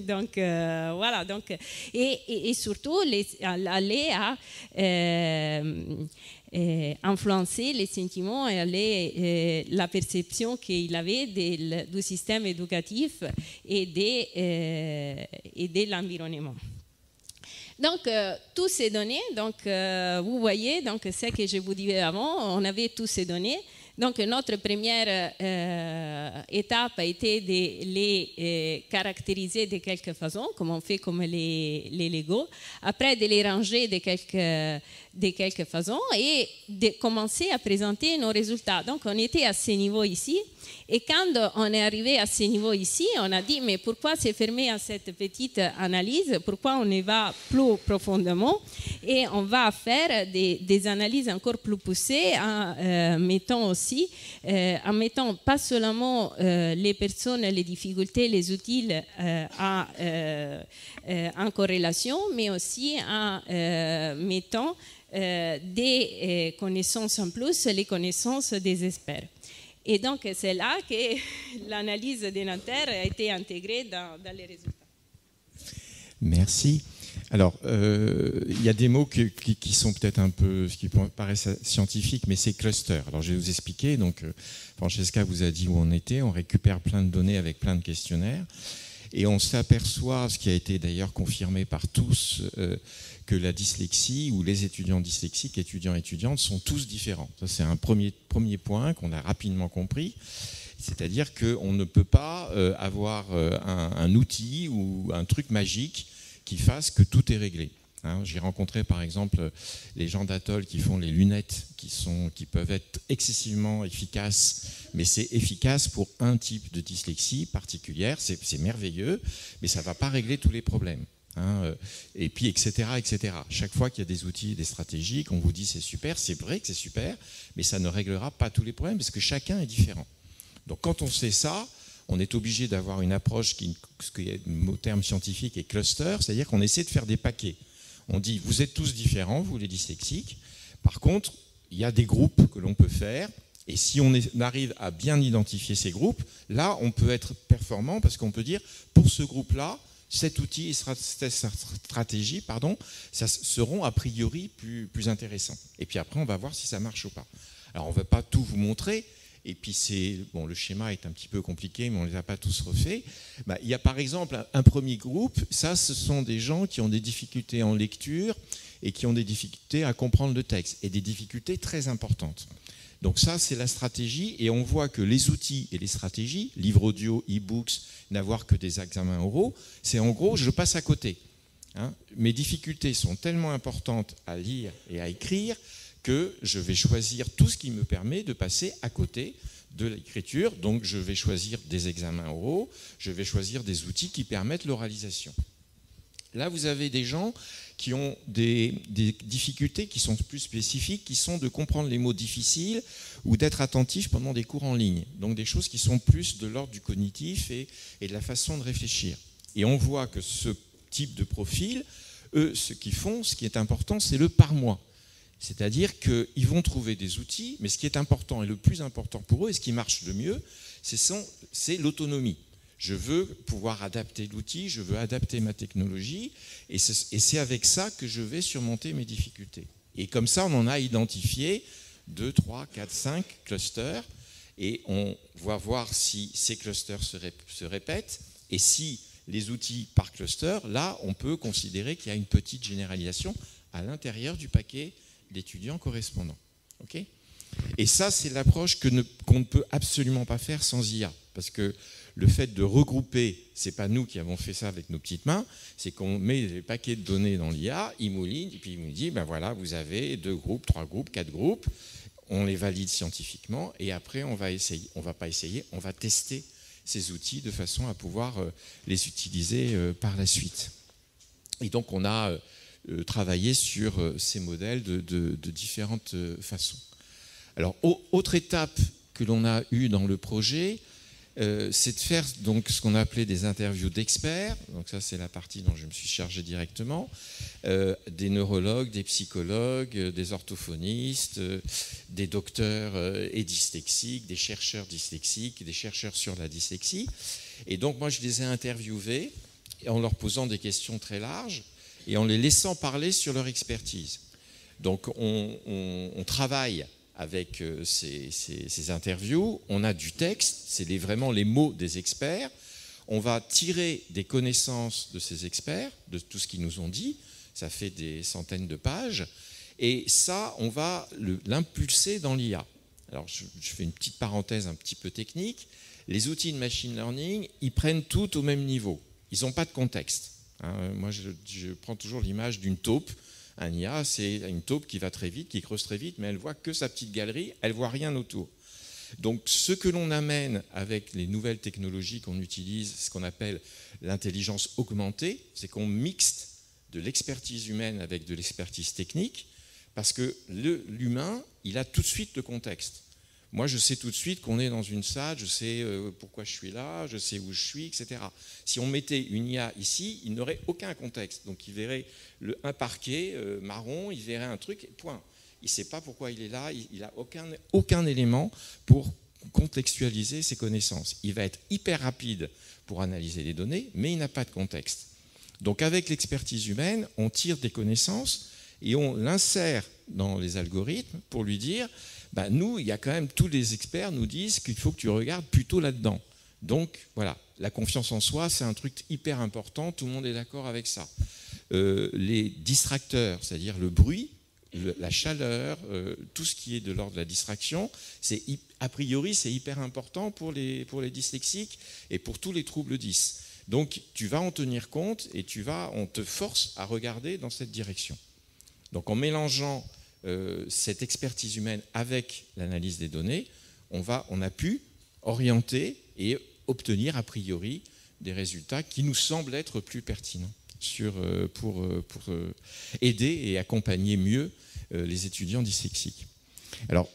Donc voilà. Donc, et surtout, aller à influencer les sentiments et la perception qu'il avait du système éducatif et de l'environnement. Donc, toutes ces données, donc, vous voyez, donc, ce que je vous disais avant, on avait toutes ces données. Donc, notre première étape a été de les caractériser de quelque façon, comme on fait comme les Lego. Après, de les ranger de quelque façon et de commencer à présenter nos résultats. Donc, on était à ce niveau ici. Et quand on est arrivé à ce niveau ici, on a dit, mais pourquoi c'est fermé à cette petite analyse? Pourquoi on y va plus profondément? Et on va faire des analyses encore plus poussées en mettant aussi, en mettant pas seulement les personnes, les difficultés, les outils en corrélation, mais aussi en mettant des connaissances en plus, les connaissances des experts. Et donc, c'est là que l'analyse des Nanterre a été intégrée dans les résultats. Merci. Alors, il y a des mots qui sont peut-être un peu, ce qui paraissent scientifiques, mais c'est cluster. Alors, je vais vous expliquer. Donc, Francesca vous a dit où on était. On récupère plein de données avec plein de questionnaires. Et on s'aperçoit, ce qui a été d'ailleurs confirmé par tous, que la dyslexie ou les étudiants dyslexiques, étudiants et étudiantes, sont tous différents. Ça, c'est un premier point qu'on a rapidement compris. C'est-à-dire qu'on ne peut pas avoir un outil ou un truc magique qui fasse que tout est réglé. Hein, j'ai rencontré par exemple les gens d'Atoll qui font les lunettes qui peuvent être excessivement efficaces, mais c'est efficace pour un type de dyslexie particulière, c'est merveilleux, mais ça ne va pas régler tous les problèmes. Hein, et puis etc. Chaque fois qu'il y a des outils, des stratégies, qu'on vous dit c'est super, c'est vrai que c'est super, mais ça ne réglera pas tous les problèmes parce que chacun est différent. Donc quand on sait ça, on est obligé d'avoir une approche ce qui est le terme scientifique est cluster, c'est-à-dire qu'on essaie de faire des paquets. On dit vous êtes tous différents, vous les dyslexiques, par contre il y a des groupes que l'on peut faire. Et si on arrive à bien identifier ces groupes, là on peut être performant parce qu'on peut dire pour ce groupe-là, cet outil et cette stratégie, ça seront a priori plus intéressants. Et puis après, on va voir si ça marche ou pas. Alors, on ne va pas tout vous montrer. Et puis, le schéma est un petit peu compliqué, mais on ne les a pas tous refaits. Il y a par exemple un premier groupe. Ça, ce sont des gens qui ont des difficultés en lecture et qui ont des difficultés à comprendre le texte et des difficultés très importantes. Donc ça, c'est la stratégie, et on voit que les outils et les stratégies, livres audio, e-books, n'avoir que des examens oraux, c'est en gros, je passe à côté. Hein. Mes difficultés sont tellement importantes à lire et à écrire que je vais choisir tout ce qui me permet de passer à côté de l'écriture. Donc je vais choisir des examens oraux, je vais choisir des outils qui permettent l'oralisation. Là, vous avez des gens qui ont des difficultés qui sont plus spécifiques, qui sont de comprendre les mots difficiles ou d'être attentif pendant des cours en ligne. Donc des choses qui sont plus de l'ordre du cognitif et de la façon de réfléchir. Et on voit que ce type de profil, eux, ce qu'ils font, ce qui est important, c'est le par moi. C'est-à-dire qu'ils vont trouver des outils, mais ce qui est important et le plus important pour eux, et ce qui marche le mieux, c'est l'autonomie. Je veux pouvoir adapter l'outil, je veux adapter ma technologie, et c'est avec ça que je vais surmonter mes difficultés. Et comme ça, on en a identifié 2, 3, 4, 5 clusters, et on va voir si ces clusters se répètent, et si les outils par cluster, là, on peut considérer qu'il y a une petite généralisation à l'intérieur du paquet d'étudiants correspondants. Okay ? Et ça, c'est l'approche qu'on ne peut absolument pas faire sans IA, parce que le fait de regrouper, ce n'est pas nous qui avons fait ça avec nos petites mains, c'est qu'on met des paquets de données dans l'IA, il mouline, et puis il nous dit, ben voilà, vous avez 2 groupes, 3 groupes, 4 groupes, on les valide scientifiquement, et après on va tester ces outils de façon à pouvoir les utiliser par la suite. Et donc on a travaillé sur ces modèles de différentes façons. Alors, autre étape que l'on a eue dans le projet, c'est de faire donc ce qu'on a appelé des interviews d'experts. Donc ça, c'est la partie dont je me suis chargé directement. Des neurologues, des psychologues, des orthophonistes, des docteurs et dyslexiques, des chercheurs dyslexiques, des chercheurs sur la dyslexie. Et donc moi, je les ai interviewés en leur posant des questions très larges et en les laissant parler sur leur expertise. Donc on travaille avec ces interviews, on a du texte, c'est vraiment les mots des experts, on va tirer des connaissances de ces experts, de tout ce qu'ils nous ont dit, ça fait des centaines de pages, et ça, on va l'impulser dans l'IA. Alors je fais une petite parenthèse un petit peu technique, les outils de machine learning, ils prennent tout au même niveau, ils n'ont pas de contexte. Moi, je prends toujours l'image d'une taupe. Un IA, c'est une taupe qui va très vite, qui creuse très vite, mais elle voit que sa petite galerie, elle voit rien autour. Donc, ce que l'on amène avec les nouvelles technologies qu'on utilise, ce qu'on appelle l'intelligence augmentée, c'est qu'on mixte de l'expertise humaine avec de l'expertise technique, parce que l'humain, il a tout de suite le contexte. Moi, je sais tout de suite qu'on est dans une salle, je sais pourquoi je suis là, je sais où je suis, etc. Si on mettait une IA ici, il n'aurait aucun contexte. Donc, il verrait un parquet marron, il verrait un truc, point. Il ne sait pas pourquoi il est là, il n'a aucun élément pour contextualiser ses connaissances. Il va être hyper rapide pour analyser les données, mais il n'a pas de contexte. Donc, avec l'expertise humaine, on tire des connaissances et on l'insère dans les algorithmes pour lui dire... nous, il y a quand même, tous les experts nous disent qu'il faut que tu regardes plutôt là-dedans. Donc, voilà, la confiance en soi, c'est un truc hyper important, tout le monde est d'accord avec ça. Les distracteurs, c'est-à-dire le bruit, la chaleur, tout ce qui est de l'ordre de la distraction, a priori, c'est hyper important pour les dyslexiques et pour tous les troubles 10. Donc, tu vas en tenir compte et on te force à regarder dans cette direction. Donc, en mélangeant cette expertise humaine avec l'analyse des données, on a pu orienter et obtenir a priori des résultats qui nous semblent être plus pertinents pour aider et accompagner mieux les étudiants dyslexiques. Alors,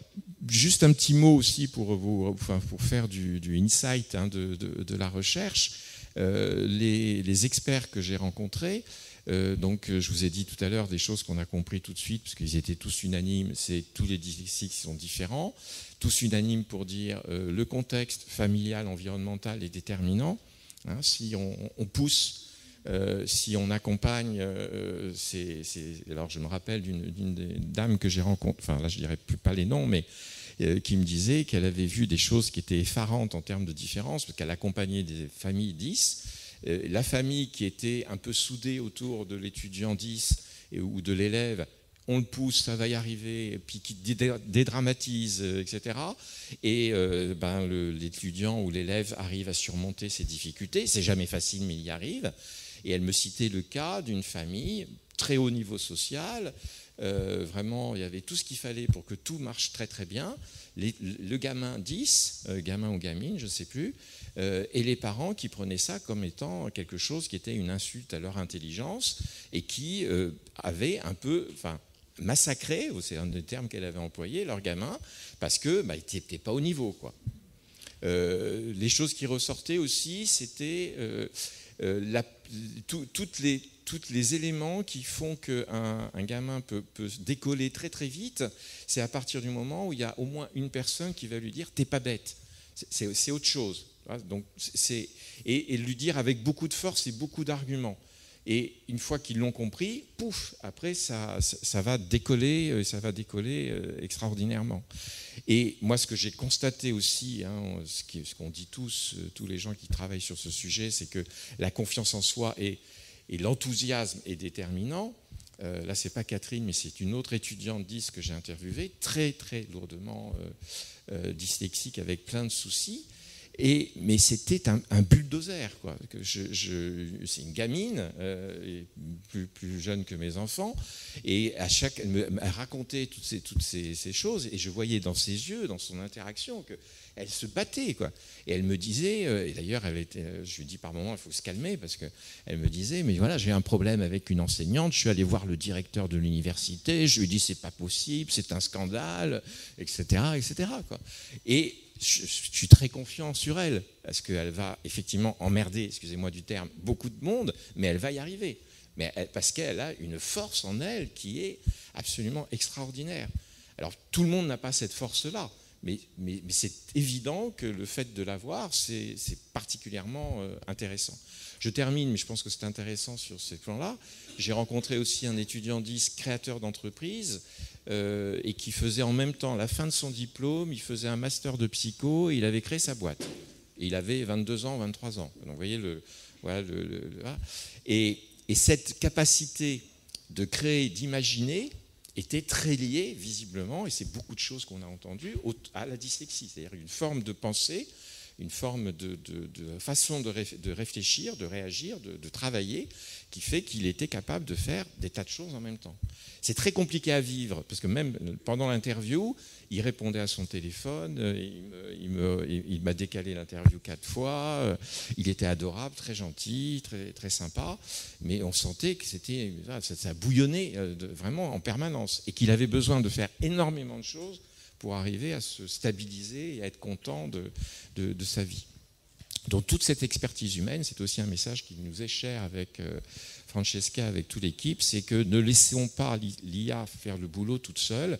juste un petit mot aussi pour faire du insight de la recherche. Les experts que j'ai rencontrés, donc je vous ai dit tout à l'heure des choses qu'on a compris tout de suite, parce qu'ils étaient tous unanimes, tous les dyslexiques sont différents, tous unanimes pour dire le contexte familial, environnemental est déterminant. Si on pousse, si on accompagne, alors je me rappelle d'une des dames que j'ai rencontrées, enfin là je ne dirais plus pas les noms, mais qui me disait qu'elle avait vu des choses qui étaient effarantes en termes de différence, parce qu'elle accompagnait des familles 10, la famille qui était un peu soudée autour de l'étudiant 10 ou de l'élève, on le pousse, ça va y arriver, et puis qui dédramatise, etc. Et l'étudiant ou l'élève arrive à surmonter ses difficultés. C'est jamais facile, mais il y arrive. Et elle me citait le cas d'une famille, très haut niveau social. Vraiment, il y avait tout ce qu'il fallait pour que tout marche très très bien. Le gamin 10, gamin ou gamine, je ne sais plus, et les parents qui prenaient ça comme étant quelque chose qui était une insulte à leur intelligence et qui avaient un peu... massacré, c'est un des termes qu'elle avait employé, leur gamin, parce qu'ils n'étaient pas au niveau, quoi. Les choses qui ressortaient aussi, c'était tous les éléments qui font qu'un gamin peut décoller très très vite, c'est à partir du moment où il y a au moins une personne qui va lui dire « t'es pas bête ». C'est autre chose. Donc, et lui dire avec beaucoup de force et beaucoup d'arguments. Et une fois qu'ils l'ont compris, pouf, après ça va décoller, extraordinairement. Et moi, ce que j'ai constaté aussi, ce qu'on dit tous les gens qui travaillent sur ce sujet, c'est que la confiance en soi et l'enthousiasme est déterminant. Là, c'est pas Catherine, mais c'est une autre étudiante 10 que j'ai interviewée, très très lourdement dyslexique, avec plein de soucis. Mais c'était un bulldozer, quoi. C'est une gamine, plus jeune que mes enfants, et elle racontait toutes ces choses, et je voyais dans ses yeux, dans son interaction, qu'elle se battait, quoi. Et elle me disait, et d'ailleurs, je lui dis par moments, il faut se calmer, parce qu'elle me disait, mais voilà, j'ai un problème avec une enseignante, je suis allé voir le directeur de l'université, je lui ai dit, c'est pas possible, c'est un scandale, etc., etc., quoi. Et je suis très confiant sur elle, parce qu'elle va effectivement emmerder, excusez-moi du terme, beaucoup de monde, mais elle va y arriver. Parce qu'elle a une force en elle qui est absolument extraordinaire. Alors, tout le monde n'a pas cette force-là, mais c'est évident que le fait de l'avoir, c'est particulièrement intéressant. Je termine, mais je pense que c'est intéressant sur ce plan-là. J'ai rencontré aussi un étudiant 10 créateur d'entreprise et qui faisait en même temps, à la fin de son diplôme, il faisait un master de psycho et il avait créé sa boîte. Et il avait 22 ans, 23 ans. Donc, vous voyez, et cette capacité de créer, d'imaginer, était très liée, visiblement, et c'est beaucoup de choses qu'on a entendues, à la dyslexie. C'est-à-dire une forme de pensée, une forme de façon de réfléchir, de réagir, de travailler, qui fait qu'il était capable de faire des tas de choses en même temps. C'est très compliqué à vivre, parce que même pendant l'interview, il répondait à son téléphone, il m'a décalé l'interview 4 fois, il était adorable, très gentil, très, très sympa, mais on sentait que ça bouillonnait vraiment en permanence, et qu'il avait besoin de faire énormément de choses pour arriver à se stabiliser et à être content de sa vie. Donc toute cette expertise humaine, c'est aussi un message qui nous est cher avec Francesca, avec toute l'équipe, c'est que ne laissons pas l'IA faire le boulot toute seule.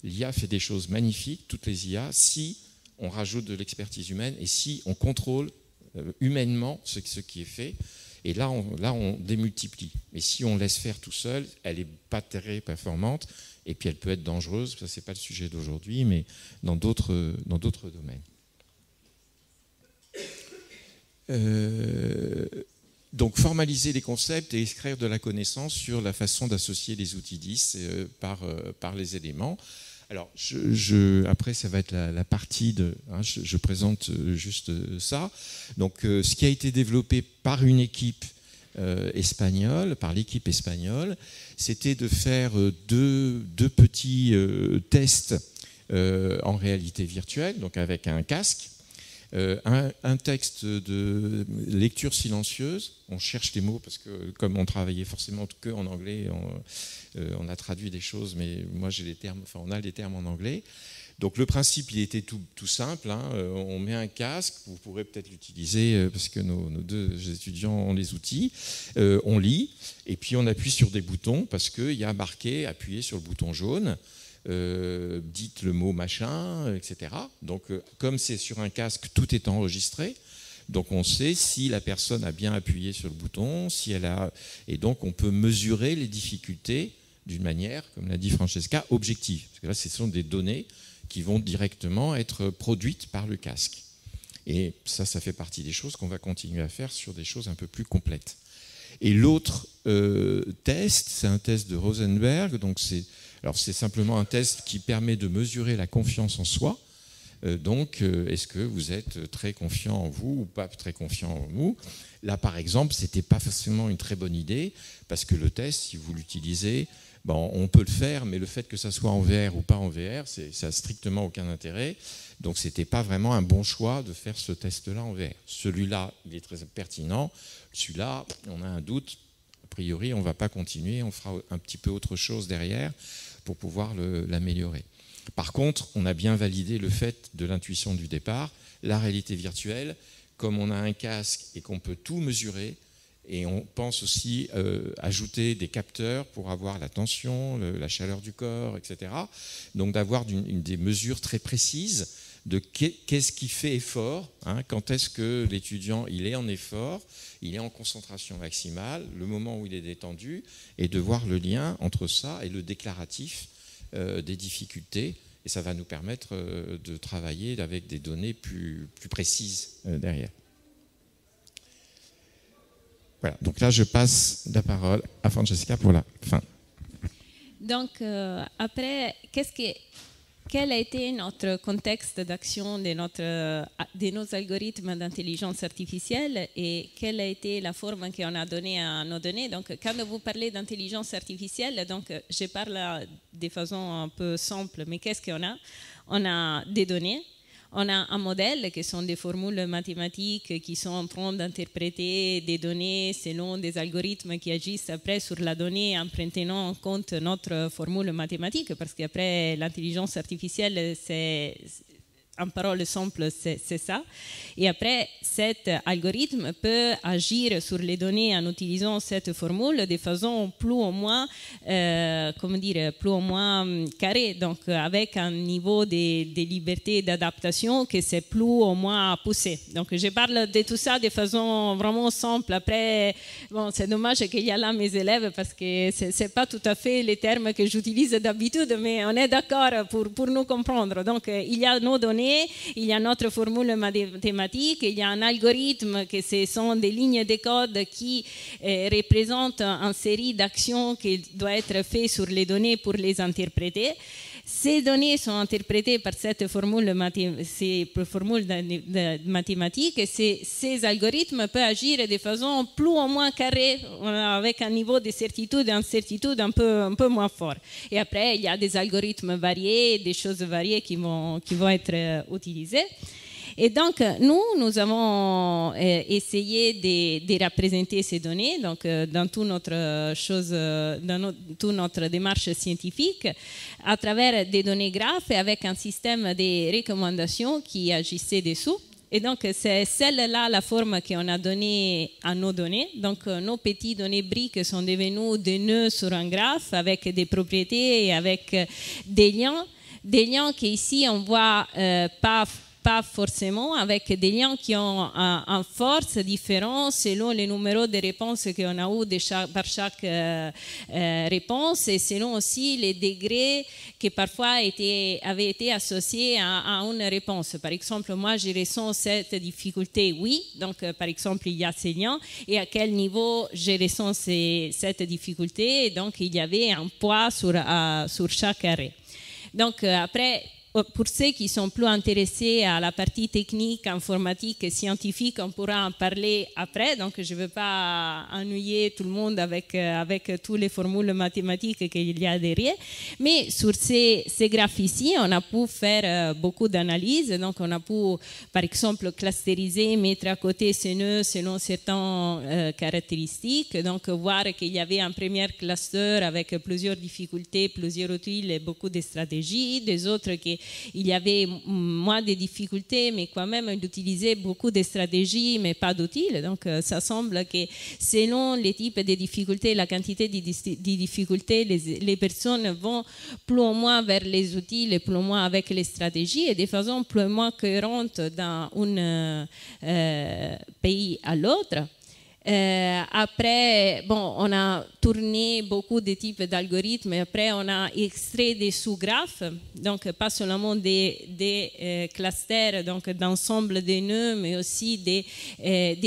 L'IA fait des choses magnifiques, toutes les IA, si on rajoute de l'expertise humaine et si on contrôle humainement ce qui est fait. Et là, on démultiplie. Mais si on laisse faire tout seul, elle n'est pas très performante. Et puis elle peut être dangereuse, ça c'est pas le sujet d'aujourd'hui, mais dans d'autres domaines. Donc formaliser les concepts et extraire de la connaissance sur la façon d'associer les outils 10 par les éléments. Alors après ça va être la partie je présente juste ça. Donc ce qui a été développé par une équipe espagnole, par l'équipe espagnole, c'était de faire deux petits tests en réalité virtuelle, donc avec un casque, un texte de lecture silencieuse. On cherche les mots parce que comme on travaillait forcément que en anglais, on a traduit des choses, mais moi j'ai les termes, on a les termes en anglais. Donc le principe, il était tout simple. On met un casque, vous pourrez peut-être l'utiliser parce que nos deux étudiants ont les outils. On lit et puis on appuie sur des boutons parce qu'il y a marqué appuyez sur le bouton jaune, dites le mot machin, etc. Donc comme c'est sur un casque, tout est enregistré. Donc on sait si la personne a bien appuyé sur le bouton, et donc on peut mesurer les difficultés d'une manière, comme l'a dit Francesca, objective. Parce que là, ce sont des données qui vont directement être produites par le casque. Et ça fait partie des choses qu'on va continuer à faire sur des choses un peu plus complètes. Et l'autre test, c'est un test de Rosenberg. Donc c'est simplement un test qui permet de mesurer la confiance en soi. Donc, est-ce que vous êtes très confiant en vous ou pas très confiant en vous? Là, par exemple, ce n'était pas forcément une très bonne idée, parce que le test, si vous l'utilisez, on peut le faire, mais le fait que ça soit en VR ou pas en VR, ça n'a strictement aucun intérêt. Donc, ce n'était pas vraiment un bon choix de faire ce test-là en VR. Celui-là, il est très pertinent. Celui-là, on a un doute. A priori, on ne va pas continuer. On fera un petit peu autre chose derrière pour pouvoir l'améliorer. Par contre, on a bien validé le fait de l'intuition du départ. La réalité virtuelle, comme on a un casque et qu'on peut tout mesurer, et on pense aussi ajouter des capteurs pour avoir la tension, la chaleur du corps, etc. Donc d'avoir des mesures très précises de qu'est-ce qui fait effort, quand est-ce que l'étudiant il est en effort, il est en concentration maximale, le moment où il est détendu, et de voir le lien entre ça et le déclaratif des difficultés, et ça va nous permettre de travailler avec des données plus précises derrière. Voilà, donc là je passe la parole à Francesca pour la fin. Donc après, quel a été notre contexte d'action de nos algorithmes d'intelligence artificielle et quelle a été la forme qu'on a donnée à nos données? Donc, quand vous parlez d'intelligence artificielle, donc, je parle de façon un peu simple, mais qu'est-ce qu'on a? On a des données, on a un modèle qui sont des formules mathématiques qui sont en train d'interpréter des données selon des algorithmes qui agissent après sur la donnée en prenant en compte notre formule mathématique, parce qu'après l'intelligence artificielle, en parole simple, c'est ça. Et après, cet algorithme peut agir sur les données en utilisant cette formule de façon plus ou moins, plus ou moins carrée, donc avec un niveau de liberté d'adaptation que c'est plus ou moins poussé. Donc je parle de tout ça de façon vraiment simple. Après, bon, c'est dommage qu'il y a là mes élèves parce que c'est pas tout à fait les termes que j'utilise d'habitude, mais on est d'accord pour nous comprendre. Donc il y a nos données, il y a notre formule mathématique, il y a un algorithme que ce sont des lignes de code qui représentent une série d'actions qui doivent être faites sur les données pour les interpréter. Ces données sont interprétées par cette formule mathématique et ces algorithmes peuvent agir de façon plus ou moins carrée avec un niveau de certitude et d'incertitude un peu moins fort. Et après, il y a des algorithmes variés, des choses variées qui vont être utilisées. Et donc, nous avons essayé de représenter ces données donc, dans toute notre démarche scientifique à travers des données graphes et avec un système de recommandations qui agissait dessous. Et donc, c'est celle-là la forme qu'on a donnée à nos données. Donc, nos petites données briques sont devenues des nœuds sur un graphe avec des propriétés et avec des liens qu'ici on voit pas forcément, avec des liens qui ont une force différente selon les numéros de réponses qu'on a eu par chaque réponse et selon aussi les degrés qui parfois avaient été associés à une réponse. Par exemple, moi, je ressens cette difficulté, oui, donc par exemple, il y a ces liens, et à quel niveau je ressens cette difficulté, et donc il y avait un poids sur chaque arrêt. Donc après, pour ceux qui sont plus intéressés à la partie technique, informatique et scientifique, on pourra en parler après. Donc, je ne veux pas ennuyer tout le monde avec toutes les formules mathématiques qu'il y a derrière. Mais sur ces graphes ici, on a pu faire beaucoup d'analyses. Donc, on a pu, par exemple, clusteriser, mettre à côté ces nœuds selon certaines caractéristiques. Donc, voir qu'il y avait un premier cluster avec plusieurs difficultés, plusieurs outils et beaucoup de stratégies. Des autres qui il y avait moins de difficultés, mais quand même, on utilisait beaucoup de stratégies, mais pas d'outils. Donc, ça semble que selon les types de difficultés, la quantité de difficultés, les personnes vont plus ou moins vers les outils, plus ou moins avec les stratégies, et de façon plus ou moins cohérente d'un pays à l'autre. Après, bon, on a tourné beaucoup de types d'algorithmes. Après, on a extrait des sous-graphes, donc pas seulement des clusters, donc d'ensemble des nœuds, mais aussi des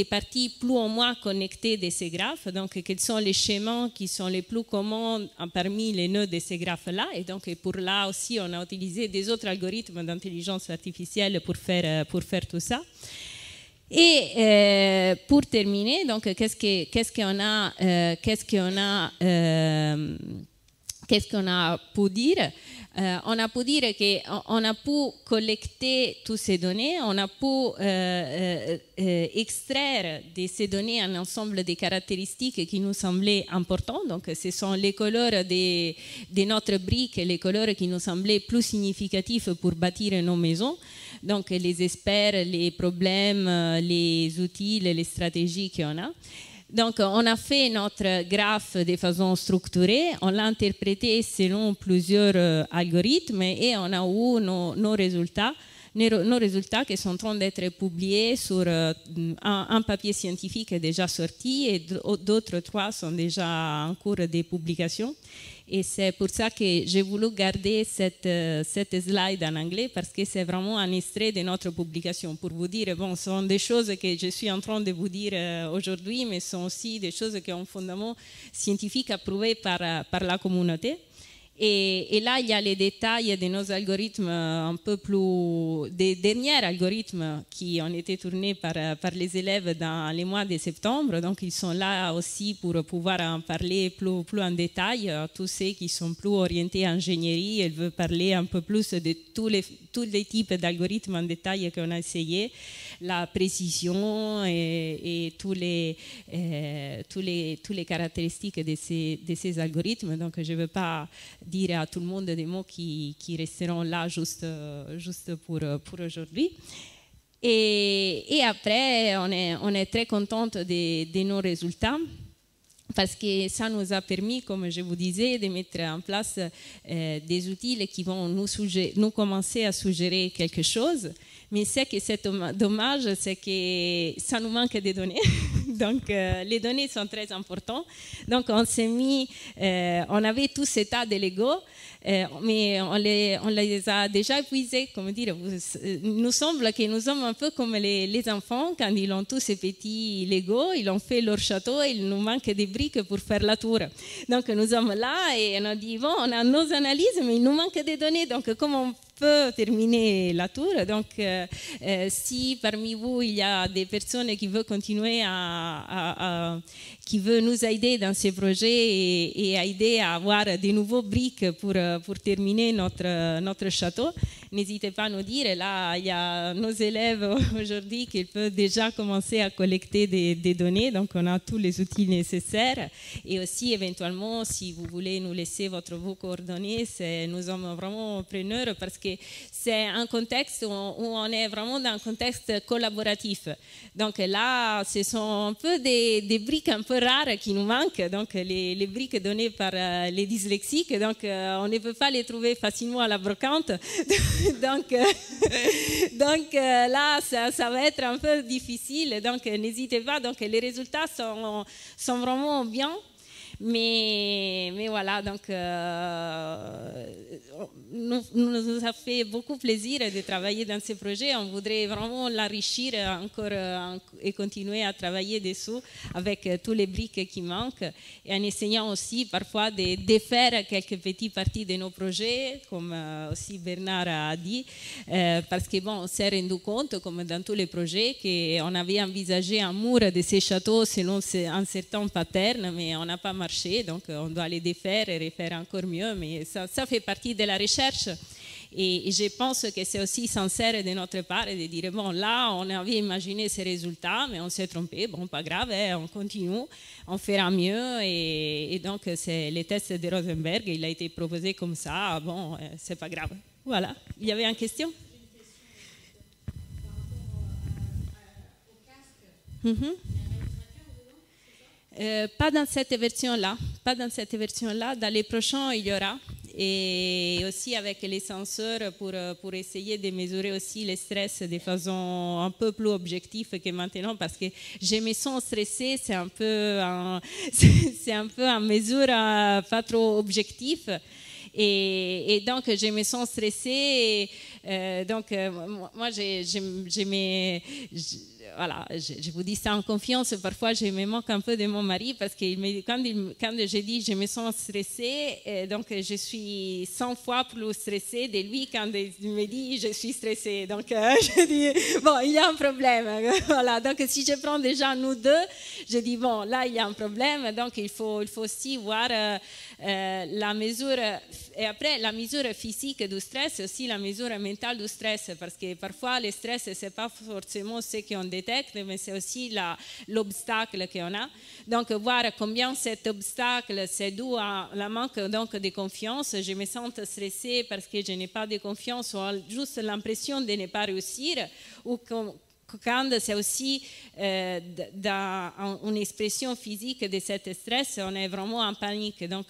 parties plus ou moins connectées de ces graphes. Donc, quels sont les schémas qui sont les plus communs parmi les nœuds de ces graphes-là. Et donc, pour là aussi, on a utilisé des autres algorithmes d'intelligence artificielle pour faire tout ça. Et pour terminer, donc qu'est-ce qu'on a pu dire? On a pu dire qu'on a pu collecter toutes ces données, on a pu extraire de ces données un ensemble de caractéristiques qui nous semblaient importantes. Donc, ce sont les couleurs de notre brique, les couleurs qui nous semblaient plus significatifs pour bâtir nos maisons. Donc, les experts, les problèmes, les outils, les stratégies qu'on a. Donc, on a fait notre graphe de façon structurée, on l'a interprété selon plusieurs algorithmes et on a eu nos résultats. Nos résultats qui sont en train d'être publiés sur un papier scientifique déjà sorti et d'autres 3 sont déjà en cours de publication. Et c'est pour ça que j'ai voulu garder cette slide en anglais parce que c'est vraiment un extrait de notre publication pour vous dire, bon, ce sont des choses que je suis en train de vous dire aujourd'hui, mais ce sont aussi des choses qui ont un fondement scientifique approuvé par la communauté. Et là, il y a les détails de nos algorithmes un peu plus... des derniers algorithmes qui ont été tournés par les élèves dans les mois de septembre. Donc, ils sont là aussi pour pouvoir en parler plus en détail. Tous ceux qui sont plus orientés en ingénierie, ils veulent parler un peu plus de tous les types d'algorithmes en détail qu'on a essayé, la précision et toutes les caractéristiques de ces algorithmes. Donc, je ne veux pas dire à tout le monde des mots qui resteront là juste pour aujourd'hui. Et après, on est très contente de nos résultats parce que ça nous a permis, comme je vous disais, de mettre en place des outils qui vont nous commencer à suggérer quelque chose. Mais ce qui est dommage, c'est que ça nous manque des données. Donc, les données sont très importantes. Donc, on s'est mis, on avait tout cet tas de Lego, mais on les a déjà épuisés. Comment dire, nous semble que nous sommes un peu comme les enfants, quand ils ont tous ces petits Lego, ils ont fait leur château et il nous manque des briques pour faire la tour. Donc, nous sommes là et on a dit, bon, on a nos analyses, mais il nous manque des données. Donc, comment on peut terminer la tour? Donc, si parmi vous, il y a des personnes qui veulent continuer qui veulent nous aider dans ces projets et aider à avoir de nouveaux briques pour terminer notre château, n'hésitez pas à nous dire. Et là, il y a nos élèves aujourd'hui qui peuvent déjà commencer à collecter des données. Donc, on a tous les outils nécessaires. Et aussi, éventuellement, si vous voulez nous laisser vos coordonnées, nous sommes vraiment preneurs parce que c'est un contexte où on est vraiment dans un contexte collaboratif. Donc là, ce sont un peu des briques un peu rares qui nous manquent. Donc, les briques données par les dyslexiques. Donc, on ne peut pas les trouver facilement à la brocante. donc là, ça va être un peu difficile. Donc, n'hésitez pas. Donc, les résultats sont vraiment bien. Mais voilà, donc nous a fait beaucoup plaisir de travailler dans ce projet. On voudrait vraiment l'enrichir encore et continuer à travailler dessous avec tous les briques qui manquent et en essayant aussi parfois de défaire quelques petites parties de nos projets, comme aussi Bernard a dit, parce que bon, on s'est rendu compte, comme dans tous les projets, qu'on avait envisagé un mur de ces châteaux selon un certain pattern, mais on n'a pas marché. Donc, on doit les défaire et refaire encore mieux, mais ça fait partie de la recherche. Et je pense que c'est aussi sincère de notre part de dire, bon, là, on avait imaginé ces résultats, mais on s'est trompé, bon, pas grave, on continue, on fera mieux. Et donc, c'est le test de Rosenberg, il a été proposé comme ça, bon, c'est pas grave. Voilà. Il y avait une question? Pas dans cette version-là. Pas dans cette version-là. Dans les prochains, il y aura. Et aussi avec les senseurs pour essayer de mesurer aussi le stress de façon un peu plus objective que maintenant, parce que je me sens stressée, c'est un peu en mesure pas trop objectif. Et donc, je me sens stressée. Donc, moi, voilà, je vous dis ça en confiance. Parfois, je me moque un peu de mon mari parce que quand je dis je me sens stressée, donc je suis 100 fois plus stressée de lui quand il me dit je suis stressée. Donc, je dis, bon, il y a un problème. Voilà, donc si je prends déjà nous deux, je dis, bon, là, il y a un problème. Donc, il faut aussi voir la mesure, et après, la mesure physique du stress, aussi la mesure mentale du stress, parce que parfois, le stress, ce n'est pas forcément ce qu'on détecte, mais c'est aussi l'obstacle qu'on a. Donc, voir combien cet obstacle, c'est dû à la manque donc, de confiance. Je me sens stressée parce que je n'ai pas de confiance ou juste l'impression de ne pas réussir, ou quand c'est aussi dans une expression physique de cet stress, on est vraiment en panique. Donc,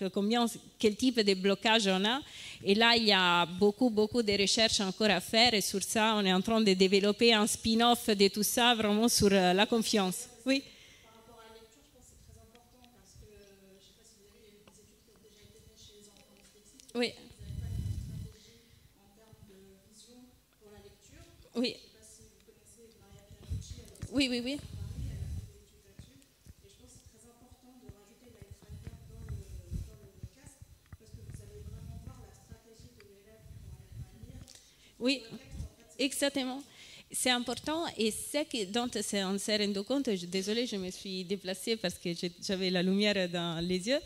quel type de blocage on a? Et là, il y a beaucoup de recherches encore à faire. Et sur ça, on est en train de développer un spin-off de tout ça, vraiment sur la confiance. Oui. Par rapport à la lecture, je pense que c'est très important parce que, je ne sais pas si vous avez des études qui ont déjà été faites chez les enfants dyslexiques. Oui. Vous n'avez pas une stratégie en termes de vision pour la lecture. Oui. Oui. Elle a fait des études là-dessus. Et je pense que c'est très important de rajouter Light Tracker dans le casque parce que vous allez vraiment voir la stratégie de l'élève pour aller lire. Oui, exactement. C'est important et c'est que dont on s'est rendu compte, désolée, je me suis déplacée parce que j'avais la lumière dans les yeux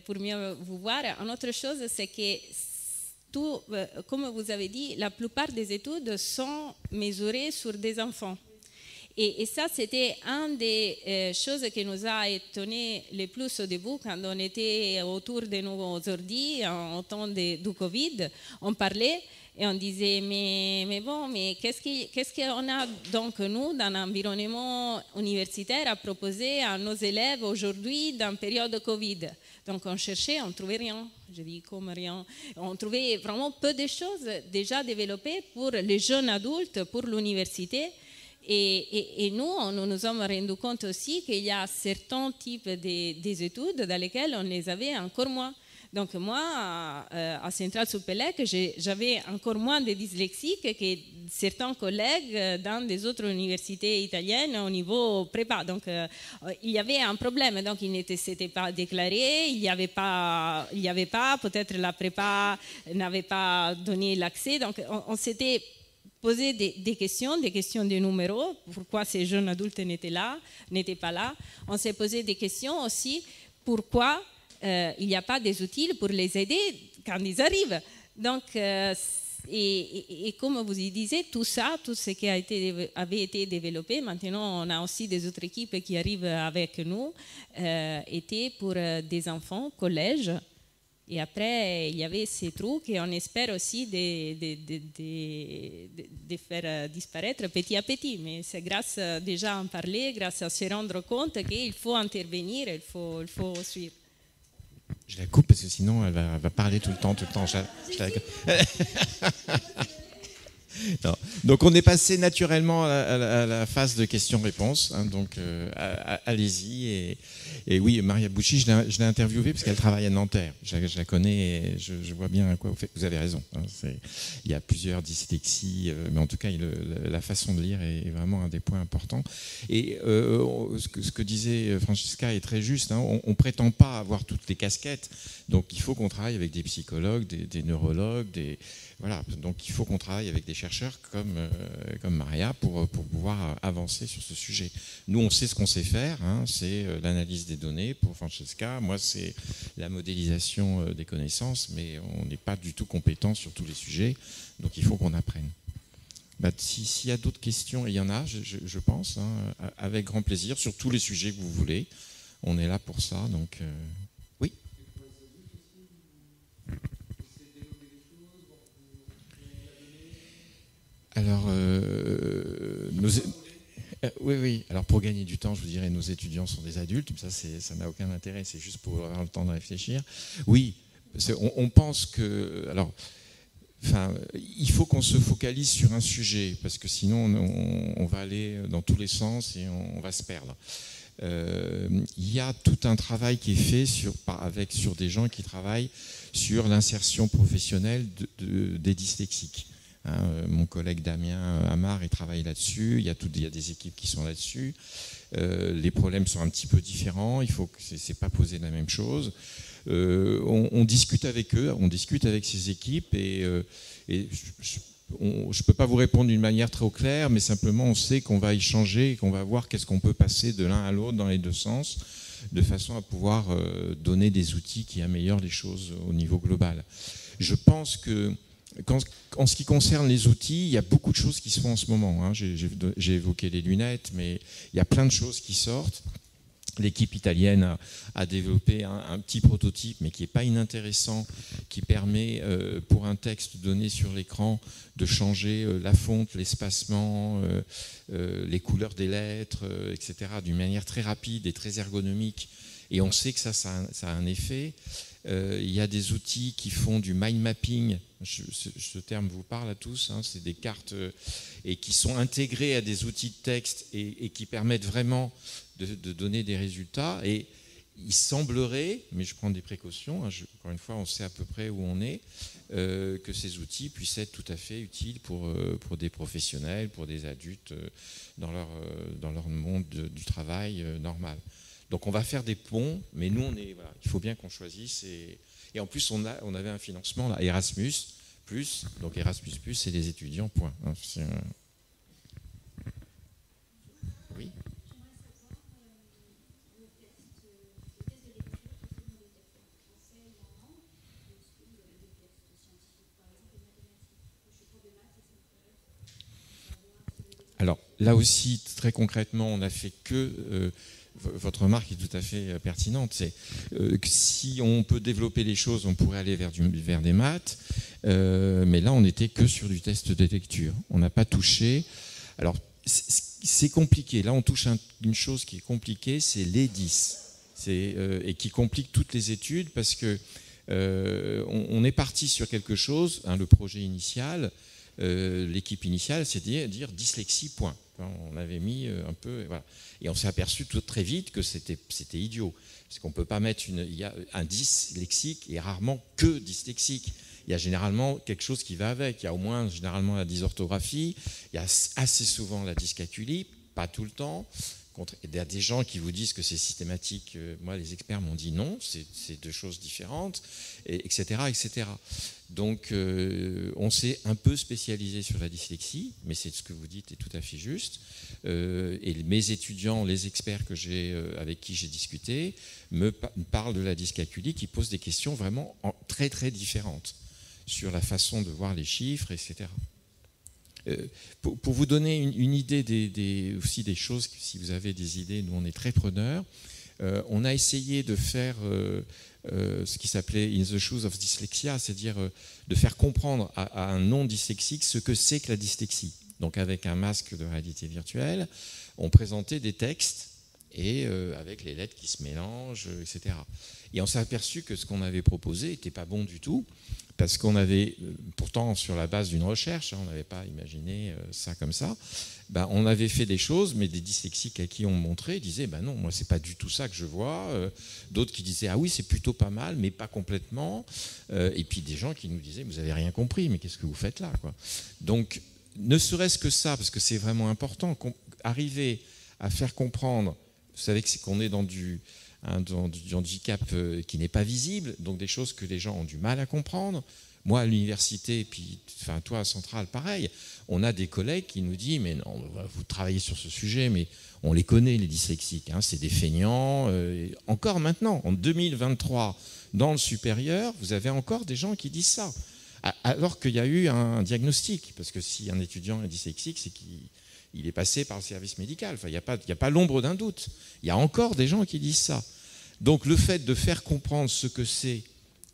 pour mieux vous voir. Une autre chose, c'est que tout, comme vous avez dit, la plupart des études sont mesurées sur des enfants. Et ça, c'était une des choses qui nous a étonnés le plus au début, quand on était autour de nos ordi en temps du Covid. On parlait et on disait, mais bon, mais qu'est-ce qu'on a donc, nous, dans l'environnement universitaire, à proposer à nos élèves aujourd'hui dans la période Covid? Donc on cherchait, on ne trouvait rien. Je dis comme rien. On trouvait vraiment peu de choses déjà développées pour les jeunes adultes, pour l'université. Et nous nous sommes rendus compte aussi qu'il y a certains types des études dans lesquelles on les avait encore moins. Donc moi, à Centrale Supélec, j'avais encore moins de dyslexiques que certains collègues dans des autres universités italiennes au niveau prépa. Donc il y avait un problème, donc il n'était pas déclaré, il n'y avait pas, peut-être la prépa n'avait pas donné l'accès. Donc on s'était poser des questions de numéros, pourquoi ces jeunes adultes n'étaient pas là. On s'est posé des questions aussi, pourquoi il n'y a pas des outils pour les aider quand ils arrivent. Donc, et comme vous y disiez, tout ce qui avait été développé, maintenant on a aussi des autres équipes qui arrivent avec nous, étaient pour des enfants, collège. Et après, il y avait ces trucs et on espère aussi de faire disparaître petit à petit. Mais c'est grâce déjà à en parler, grâce à se rendre compte qu'il faut intervenir, il faut suivre. Je la coupe parce que sinon elle va parler tout le temps. Non. Donc on est passé naturellement à la phase de questions-réponses. Hein, donc allez-y. Et oui, Maria Bucci, je l'ai interviewée parce qu'elle travaille à Nanterre. Je la connais et je vois bien à quoi vous faites. Vous avez raison. Hein, il y a plusieurs dyslexies, mais en tout cas, la façon de lire est vraiment un des points importants. Et ce que disait Francesca est très juste. Hein, on ne prétend pas avoir toutes les casquettes. Donc il faut qu'on travaille avec des psychologues, des neurologues, voilà, donc il faut qu'on travaille avec des chercheurs comme Maria pour pouvoir avancer sur ce sujet. Nous, on sait ce qu'on sait faire, hein, c'est l'analyse des données pour Francesca. Moi, c'est la modélisation des connaissances, mais on n'est pas du tout compétent sur tous les sujets, donc il faut qu'on apprenne. Bah, s'il y a d'autres questions, et il y en a, je pense, hein, avec grand plaisir, sur tous les sujets que vous voulez. On est là pour ça, donc oui. Alors, oui. Alors, pour gagner du temps, je vous dirais, nos étudiants sont des adultes. Ça n'a aucun intérêt. C'est juste pour avoir le temps de réfléchir. Oui, on pense que... Alors, il faut qu'on se focalise sur un sujet, parce que sinon, on va aller dans tous les sens et on va se perdre. Il y a tout un travail qui est fait sur des gens qui travaillent sur l'insertion professionnelle des dyslexiques. Mon collègue Damien Amar, il travaille là-dessus. Il y a des équipes qui sont là-dessus. Les problèmes sont un petit peu différents. C'est pas posé la même chose. On discute avec eux, on discute avec ces équipes et je ne peux pas vous répondre d'une manière très claire, mais simplement on sait qu'on va échanger et qu'on va voir qu'est-ce qu'on peut passer de l'un à l'autre dans les deux sens, de façon à pouvoir donner des outils qui améliorent les choses au niveau global. Je pense que en ce qui concerne les outils, il y a beaucoup de choses qui se font en ce moment. Hein. J'ai évoqué les lunettes, mais il y a plein de choses qui sortent. L'équipe italienne a développé un petit prototype, mais qui n'est pas inintéressant, qui permet, pour un texte donné sur l'écran, de changer la fonte, l'espacement, les couleurs des lettres, etc., d'une manière très rapide et très ergonomique. Et on sait que ça a un effet. Il y a des outils qui font du mind mapping. Ce terme vous parle à tous. Hein, c'est des cartes et qui sont intégrées à des outils de texte et qui permettent vraiment de donner des résultats. Et il semblerait, mais je prends des précautions, hein, encore une fois, on sait à peu près où on est, que ces outils puissent être tout à fait utiles pour des professionnels, pour des adultes dans leur monde du travail normal. Donc on va faire des ponts, mais nous, il faut bien qu'on choisisse. Et en plus, on avait un financement, là, Erasmus+. Donc Erasmus+, c'est les étudiants, point. Hein, oui. Alors, là aussi, très concrètement, on n'a fait que... votre remarque est tout à fait pertinente. C'est que si on peut développer les choses, on pourrait aller vers des maths. Mais là, on n'était que sur du test de lecture. On n'a pas touché. Alors, c'est compliqué. Là, on touche une chose qui est compliquée, c'est les 10. Et qui complique toutes les études parce que on est parti sur quelque chose, le projet initial, l'équipe initiale, c'est-à-dire dyslexie, point. On avait mis un peu... Voilà. Et on s'est aperçu très vite que c'était idiot. Parce qu'on ne peut pas mettre un dyslexique et rarement que dyslexique. Il y a généralement quelque chose qui va avec. Il y a au moins généralement la dysorthographie, il y a assez souvent la dyscalculie, pas tout le temps. Il y a des gens qui vous disent que c'est systématique. Moi, les experts m'ont dit non, c'est deux choses différentes, etc., etc. Donc, on s'est un peu spécialisé sur la dyslexie, mais c'est ce que vous dites est tout à fait juste. Et mes étudiants, les experts avec qui j'ai discuté, me parlent de la dyscalculie qui pose des questions vraiment très, très différentes sur la façon de voir les chiffres, etc. Pour vous donner une idée aussi des choses, si vous avez des idées, nous on est très preneurs. On a essayé de faire ce qui s'appelait In the Shoes of Dyslexia, c'est-à-dire de faire comprendre à un non-dyslexique ce que c'est que la dyslexie. Donc avec un masque de réalité virtuelle, on présentait des textes et avec les lettres qui se mélangent, etc. Et on s'est aperçu que ce qu'on avait proposé n'était pas bon du tout, parce qu'on avait, pourtant sur la base d'une recherche, on n'avait pas imaginé ça comme ça, on avait fait des choses, mais des dyslexiques à qui on montrait disaient non, moi c'est pas du tout ça que je vois. D'autres qui disaient ah oui, c'est plutôt pas mal, mais pas complètement. Et puis des gens qui nous disaient vous avez rien compris, mais qu'est-ce que vous faites là, quoi. Donc ne serait-ce que ça, parce que c'est vraiment important, arriver à faire comprendre, vous savez qu'on est dans du handicap qui n'est pas visible, donc des choses que les gens ont du mal à comprendre. Moi, à l'université, et puis toi à Centrale, pareil, on a des collègues qui nous disent mais non, vous travaillez sur ce sujet, mais on les connaît, les dyslexiques, c'est des feignants. Encore maintenant, en 2023, dans le supérieur, vous avez encore des gens qui disent ça, alors qu'il y a eu un diagnostic, parce que si un étudiant est dyslexique, c'est qu'il est passé par le service médical. Il n'y a pas l'ombre d'un doute. Il y a encore des gens qui disent ça. Donc le fait de faire comprendre ce que c'est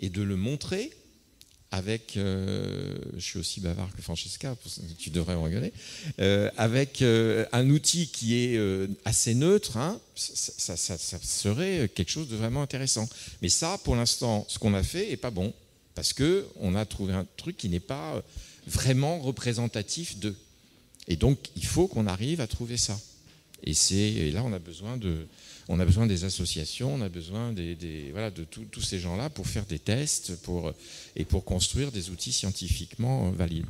et de le montrer avec, je suis aussi bavard que Francesca, tu devrais me regarder, avec un outil qui est assez neutre, ça serait quelque chose de vraiment intéressant. Mais ça, pour l'instant, ce qu'on a fait n'est pas bon, parce qu'on a trouvé un truc qui n'est pas vraiment représentatif d'eux. Et donc, il faut qu'on arrive à trouver ça. Et là, on a besoin des associations, on a besoin de tous ces gens-là pour faire des tests et pour construire des outils scientifiquement valides.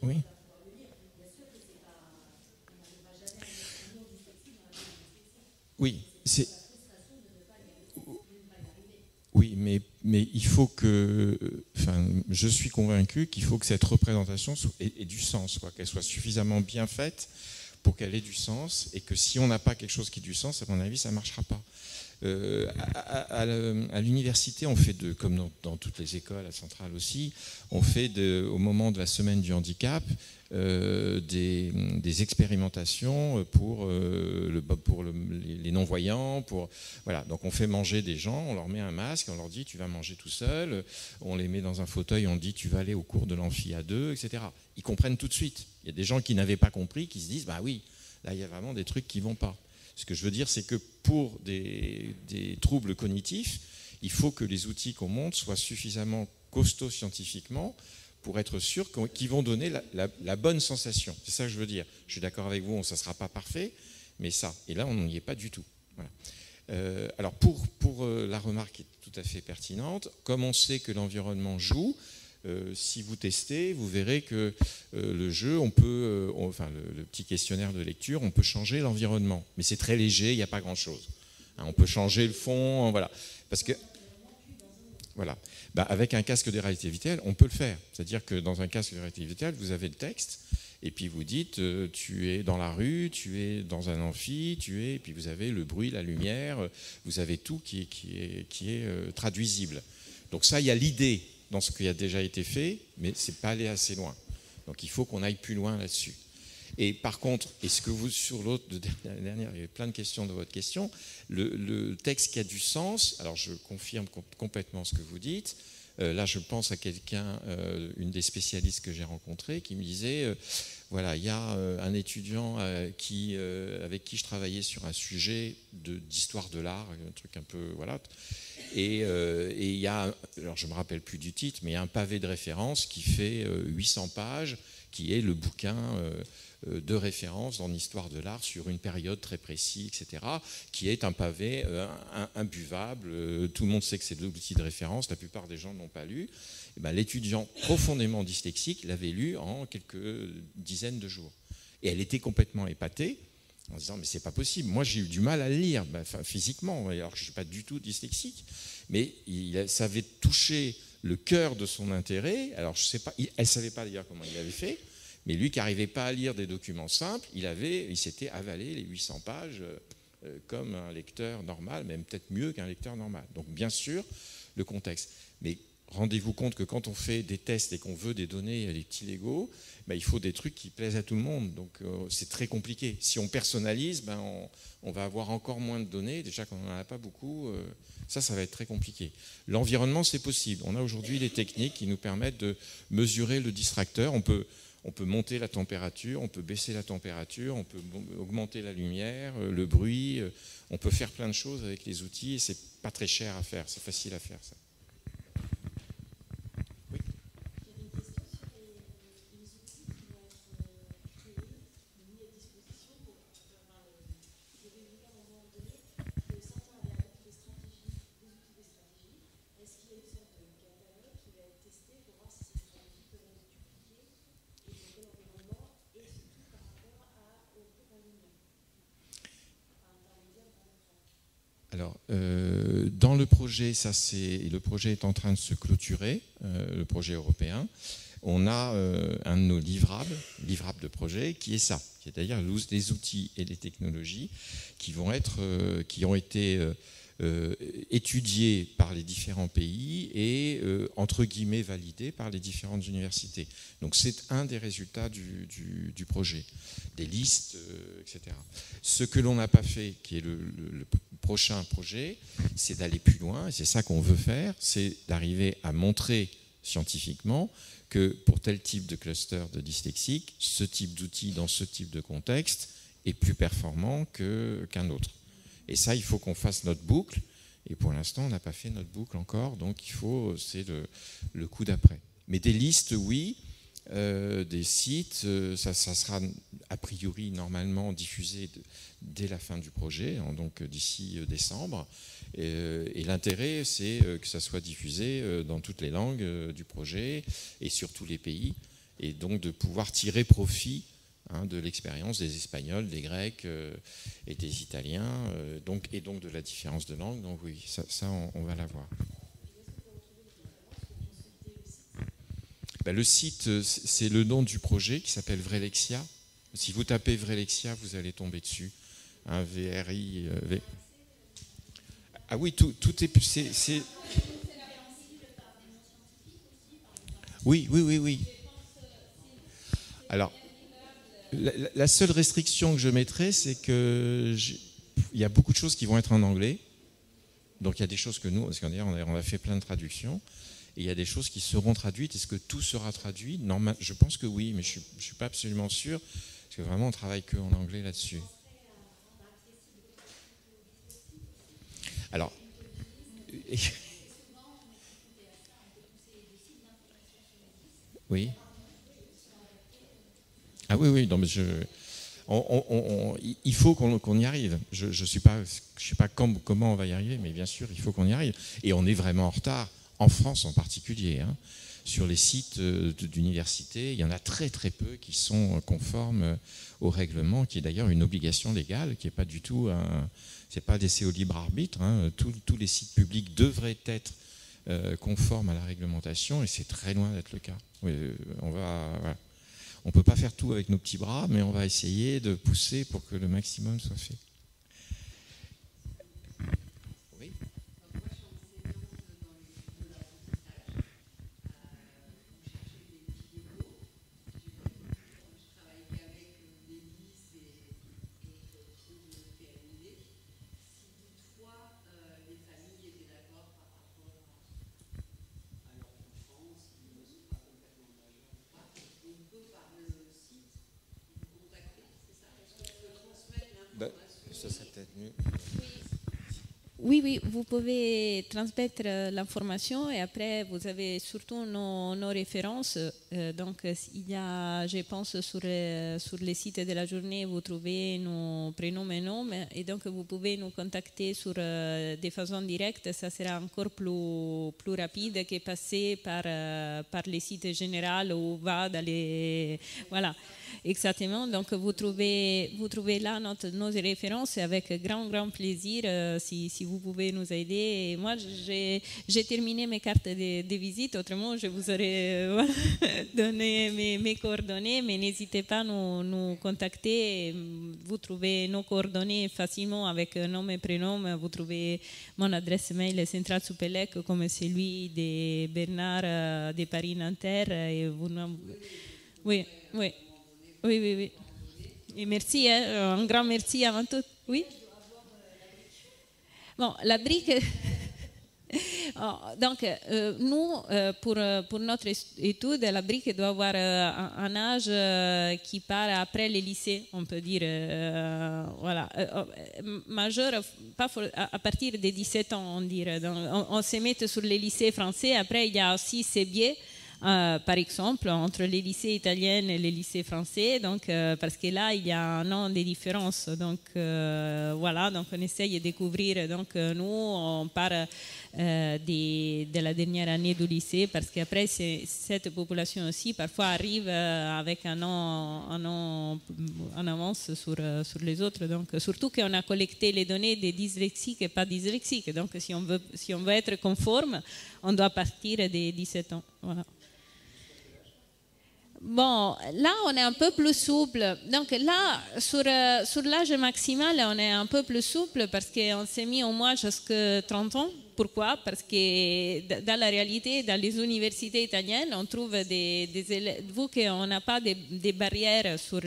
Oui. Oui, oui, mais il faut que, je suis convaincu qu'il faut que cette représentation ait du sens, qu'elle soit suffisamment bien faite pour qu'elle ait du sens, et que si on n'a pas quelque chose qui ait du sens, à mon avis, ça ne marchera pas. À l'université, on fait comme dans toutes les écoles, à Centrale aussi, on fait au moment de la semaine du handicap des expérimentations pour les non-voyants. Voilà. Donc on fait manger des gens, on leur met un masque, on leur dit tu vas manger tout seul, on les met dans un fauteuil, on dit tu vas aller au cours de l'amphi à deux, etc. Ils comprennent tout de suite. Il y a des gens qui n'avaient pas compris, qui se disent bah oui, là il y a vraiment des trucs qui ne vont pas. Ce que je veux dire, c'est que pour des troubles cognitifs, il il faut que les outils qu'on monte soient suffisamment costauds scientifiquement pour être sûr qu'ils vont donner la bonne sensation. C'est ça que je veux dire. Je suis d'accord avec vous, ça ne sera pas parfait, mais ça. Et là, on n'y est pas du tout. Voilà. Alors, pour la remarque qui est tout à fait pertinente, comme on sait que l'environnement joue, si vous testez, vous verrez que le jeu, le petit questionnaire de lecture, on peut changer l'environnement. Mais c'est très léger, il n'y a pas grand-chose. Hein, on peut changer le fond, voilà. Parce que, voilà. Avec un casque de réalité virtuelle, on peut le faire. C'est-à-dire que dans un casque de réalité virtuelle, vous avez le texte, et puis vous dites, tu es dans la rue, tu es dans un amphi, et puis vous avez le bruit, la lumière, vous avez tout qui est traduisible. Donc ça, il y a l'idée dans ce qui a déjà été fait, mais ce n'est pas allé assez loin. Donc il faut qu'on aille plus loin là-dessus. Et par contre, est-ce que vous, sur l'autre, la dernière, il y avait plein de questions dans votre question, le texte qui a du sens, alors je confirme complètement ce que vous dites, là je pense à quelqu'un, une des spécialistes que j'ai rencontrées, qui me disait, voilà, il y a un étudiant avec qui je travaillais sur un sujet d'histoire de l'art, un truc un peu, voilà. Et il y a, alors je ne me rappelle plus du titre, mais il y a un pavé de référence qui fait 800 pages, qui est le bouquin de référence en histoire de l'art sur une période très précise, etc., qui est un pavé imbuvable. Tout le monde sait que c'est de l'outil de référence, la plupart des gens ne l'ont pas lu. Et ben, l'étudiant profondément dyslexique l'avait lu en quelques dizaines de jours. Et elle était complètement épatée, en disant mais c'est pas possible, moi j'ai eu du mal à le lire, physiquement, alors que je ne suis pas du tout dyslexique, mais ça avait touché le cœur de son intérêt. Alors je sais pas, elle ne savait pas d'ailleurs comment il avait fait, mais lui qui n'arrivait pas à lire des documents simples, il s'était avalé les 800 pages comme un lecteur normal, même peut-être mieux qu'un lecteur normal. Donc bien sûr, le contexte. Mais rendez-vous compte que quand on fait des tests et qu'on veut des données, les petits Legos, il faut des trucs qui plaisent à tout le monde. Donc c'est très compliqué. Si on personnalise, on va avoir encore moins de données. Déjà qu'on n'en a pas beaucoup, ça va être très compliqué. L'environnement, c'est possible. On a aujourd'hui les techniques qui nous permettent de mesurer le distracteur. On peut monter la température, on peut baisser la température, on peut augmenter la lumière, le bruit. On peut faire plein de choses avec les outils et c'est pas très cher à faire. C'est facile à faire, ça. Alors, dans le projet, le projet est en train de se clôturer, le projet européen. On a un de nos livrables de projet, qui est ça, c'est-à-dire les outils et les technologies qui ont été étudiés par les différents pays et entre guillemets validés par les différentes universités. Donc c'est un des résultats du projet, des listes, etc. Ce que l'on n'a pas fait, qui est le prochain projet, c'est d'aller plus loin, et c'est ça qu'on veut faire, c'est d'arriver à montrer scientifiquement que pour tel type de cluster de dyslexiques, ce type d'outil dans ce type de contexte est plus performant qu'un autre. Et ça, il faut qu'on fasse notre boucle. Et pour l'instant, on n'a pas fait notre boucle encore. Donc, c'est le coup d'après. Mais des listes, oui. Des sites, ça sera a priori normalement diffusé dès la fin du projet, donc d'ici décembre. Et l'intérêt, c'est que ça soit diffusé dans toutes les langues du projet et sur tous les pays. Et donc de pouvoir tirer profit de l'expérience des Espagnols, des Grecs et des Italiens, et donc de la différence de langue. Donc oui, ça on va l'avoir. Le site, c'est le nom du projet qui s'appelle Vrelexia. Si vous tapez Vrelexia, vous allez tomber dessus. V-R-I-V. Ah oui, tout est... Oui. Alors, la seule restriction que je mettrai, c'est que il y a beaucoup de choses qui vont être en anglais. Donc il y a des choses que nous, parce qu'on a fait plein de traductions, et il y a des choses qui seront traduites. Est-ce que tout sera traduit? Non, je pense que oui, mais je ne suis pas absolument sûr, parce que vraiment on travaille qu'en anglais là-dessus. Alors, Oui. Ah oui, oui, non, mais il faut qu'on y arrive. Je ne sais pas comment on va y arriver, mais bien sûr, il faut qu'on y arrive. Et on est vraiment en retard, en France en particulier. Hein. Sur les sites d'université, il y en a très très peu qui sont conformes au règlement, qui est d'ailleurs une obligation légale, qui n'est pas du tout c'est pas laissé au libre arbitre. Hein. Tous les sites publics devraient être conformes à la réglementation, et c'est très loin d'être le cas. Voilà. On ne peut pas faire tout avec nos petits bras, mais on va essayer de pousser pour que le maximum soit fait. Oui. Ça serait peut-être mieux. Oui, oui, vous pouvez transmettre l'information et après vous avez surtout nos références. Donc il y a, je pense, sur les sites de la journée, vous trouvez nos prénoms et noms et donc vous pouvez nous contacter sur des façons directes. Ça sera encore plus rapide que passer par les sites généraux où va dans les... Voilà. Exactement, donc vous trouvez là nos références avec grand plaisir si vous pouvez nous aider. Et moi, j'ai terminé mes cartes de visite, autrement je vous aurais donné mes coordonnées, mais n'hésitez pas à nous contacter. Vous trouvez nos coordonnées facilement avec nom et prénom. Vous trouvez mon adresse mail Centrale Supélec comme celui de Bernard de Paris-Nanterre. Oui. Oui. Et merci, un grand merci avant tout. Oui. Bon, la brique. Donc, nous, pour notre étude, la brique doit avoir un âge qui part après les lycées, on peut dire, voilà, majeur, pas à partir de 17 ans, on dirait. Donc, on se met sur les lycées français. Après, il y a aussi ces biais. Par exemple, entre les lycées italiens et les lycées français, donc, parce que là, il y a un an de différence. Donc, voilà, donc on essaye de découvrir. Donc, nous, on part de la dernière année du lycée, parce qu'après, cette population aussi, parfois, arrive avec un an en avance sur les autres. Donc, surtout qu'on a collecté les données des dyslexiques et pas dyslexiques. Donc, si on veut être conforme, on doit partir des 17 ans. Voilà. Bon, là, on est un peu plus souple. Donc là, sur l'âge maximal, on est un peu plus souple parce qu'on s'est mis au moins jusqu'à 30 ans. Pourquoi? Parce que dans la réalité, dans les universités italiennes, on trouve des élèves, vu qu'on n'a pas des barrières sur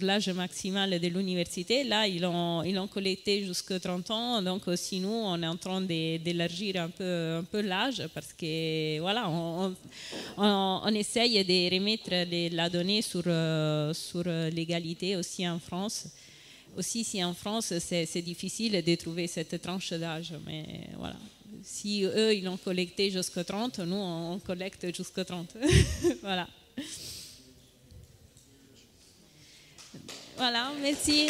l'âge maximal de l'université, là, ils ont collecté jusqu'à 30 ans. Donc aussi, nous, on est en train d'élargir un peu l'âge parce que, voilà, on essaye de remettre la donnée sur l'égalité aussi en France. Aussi, si en France, c'est difficile de trouver cette tranche d'âge. Mais voilà, si eux, ils l'ont collecté jusqu'à 30, nous, on collecte jusqu'à 30. Voilà. Voilà, merci.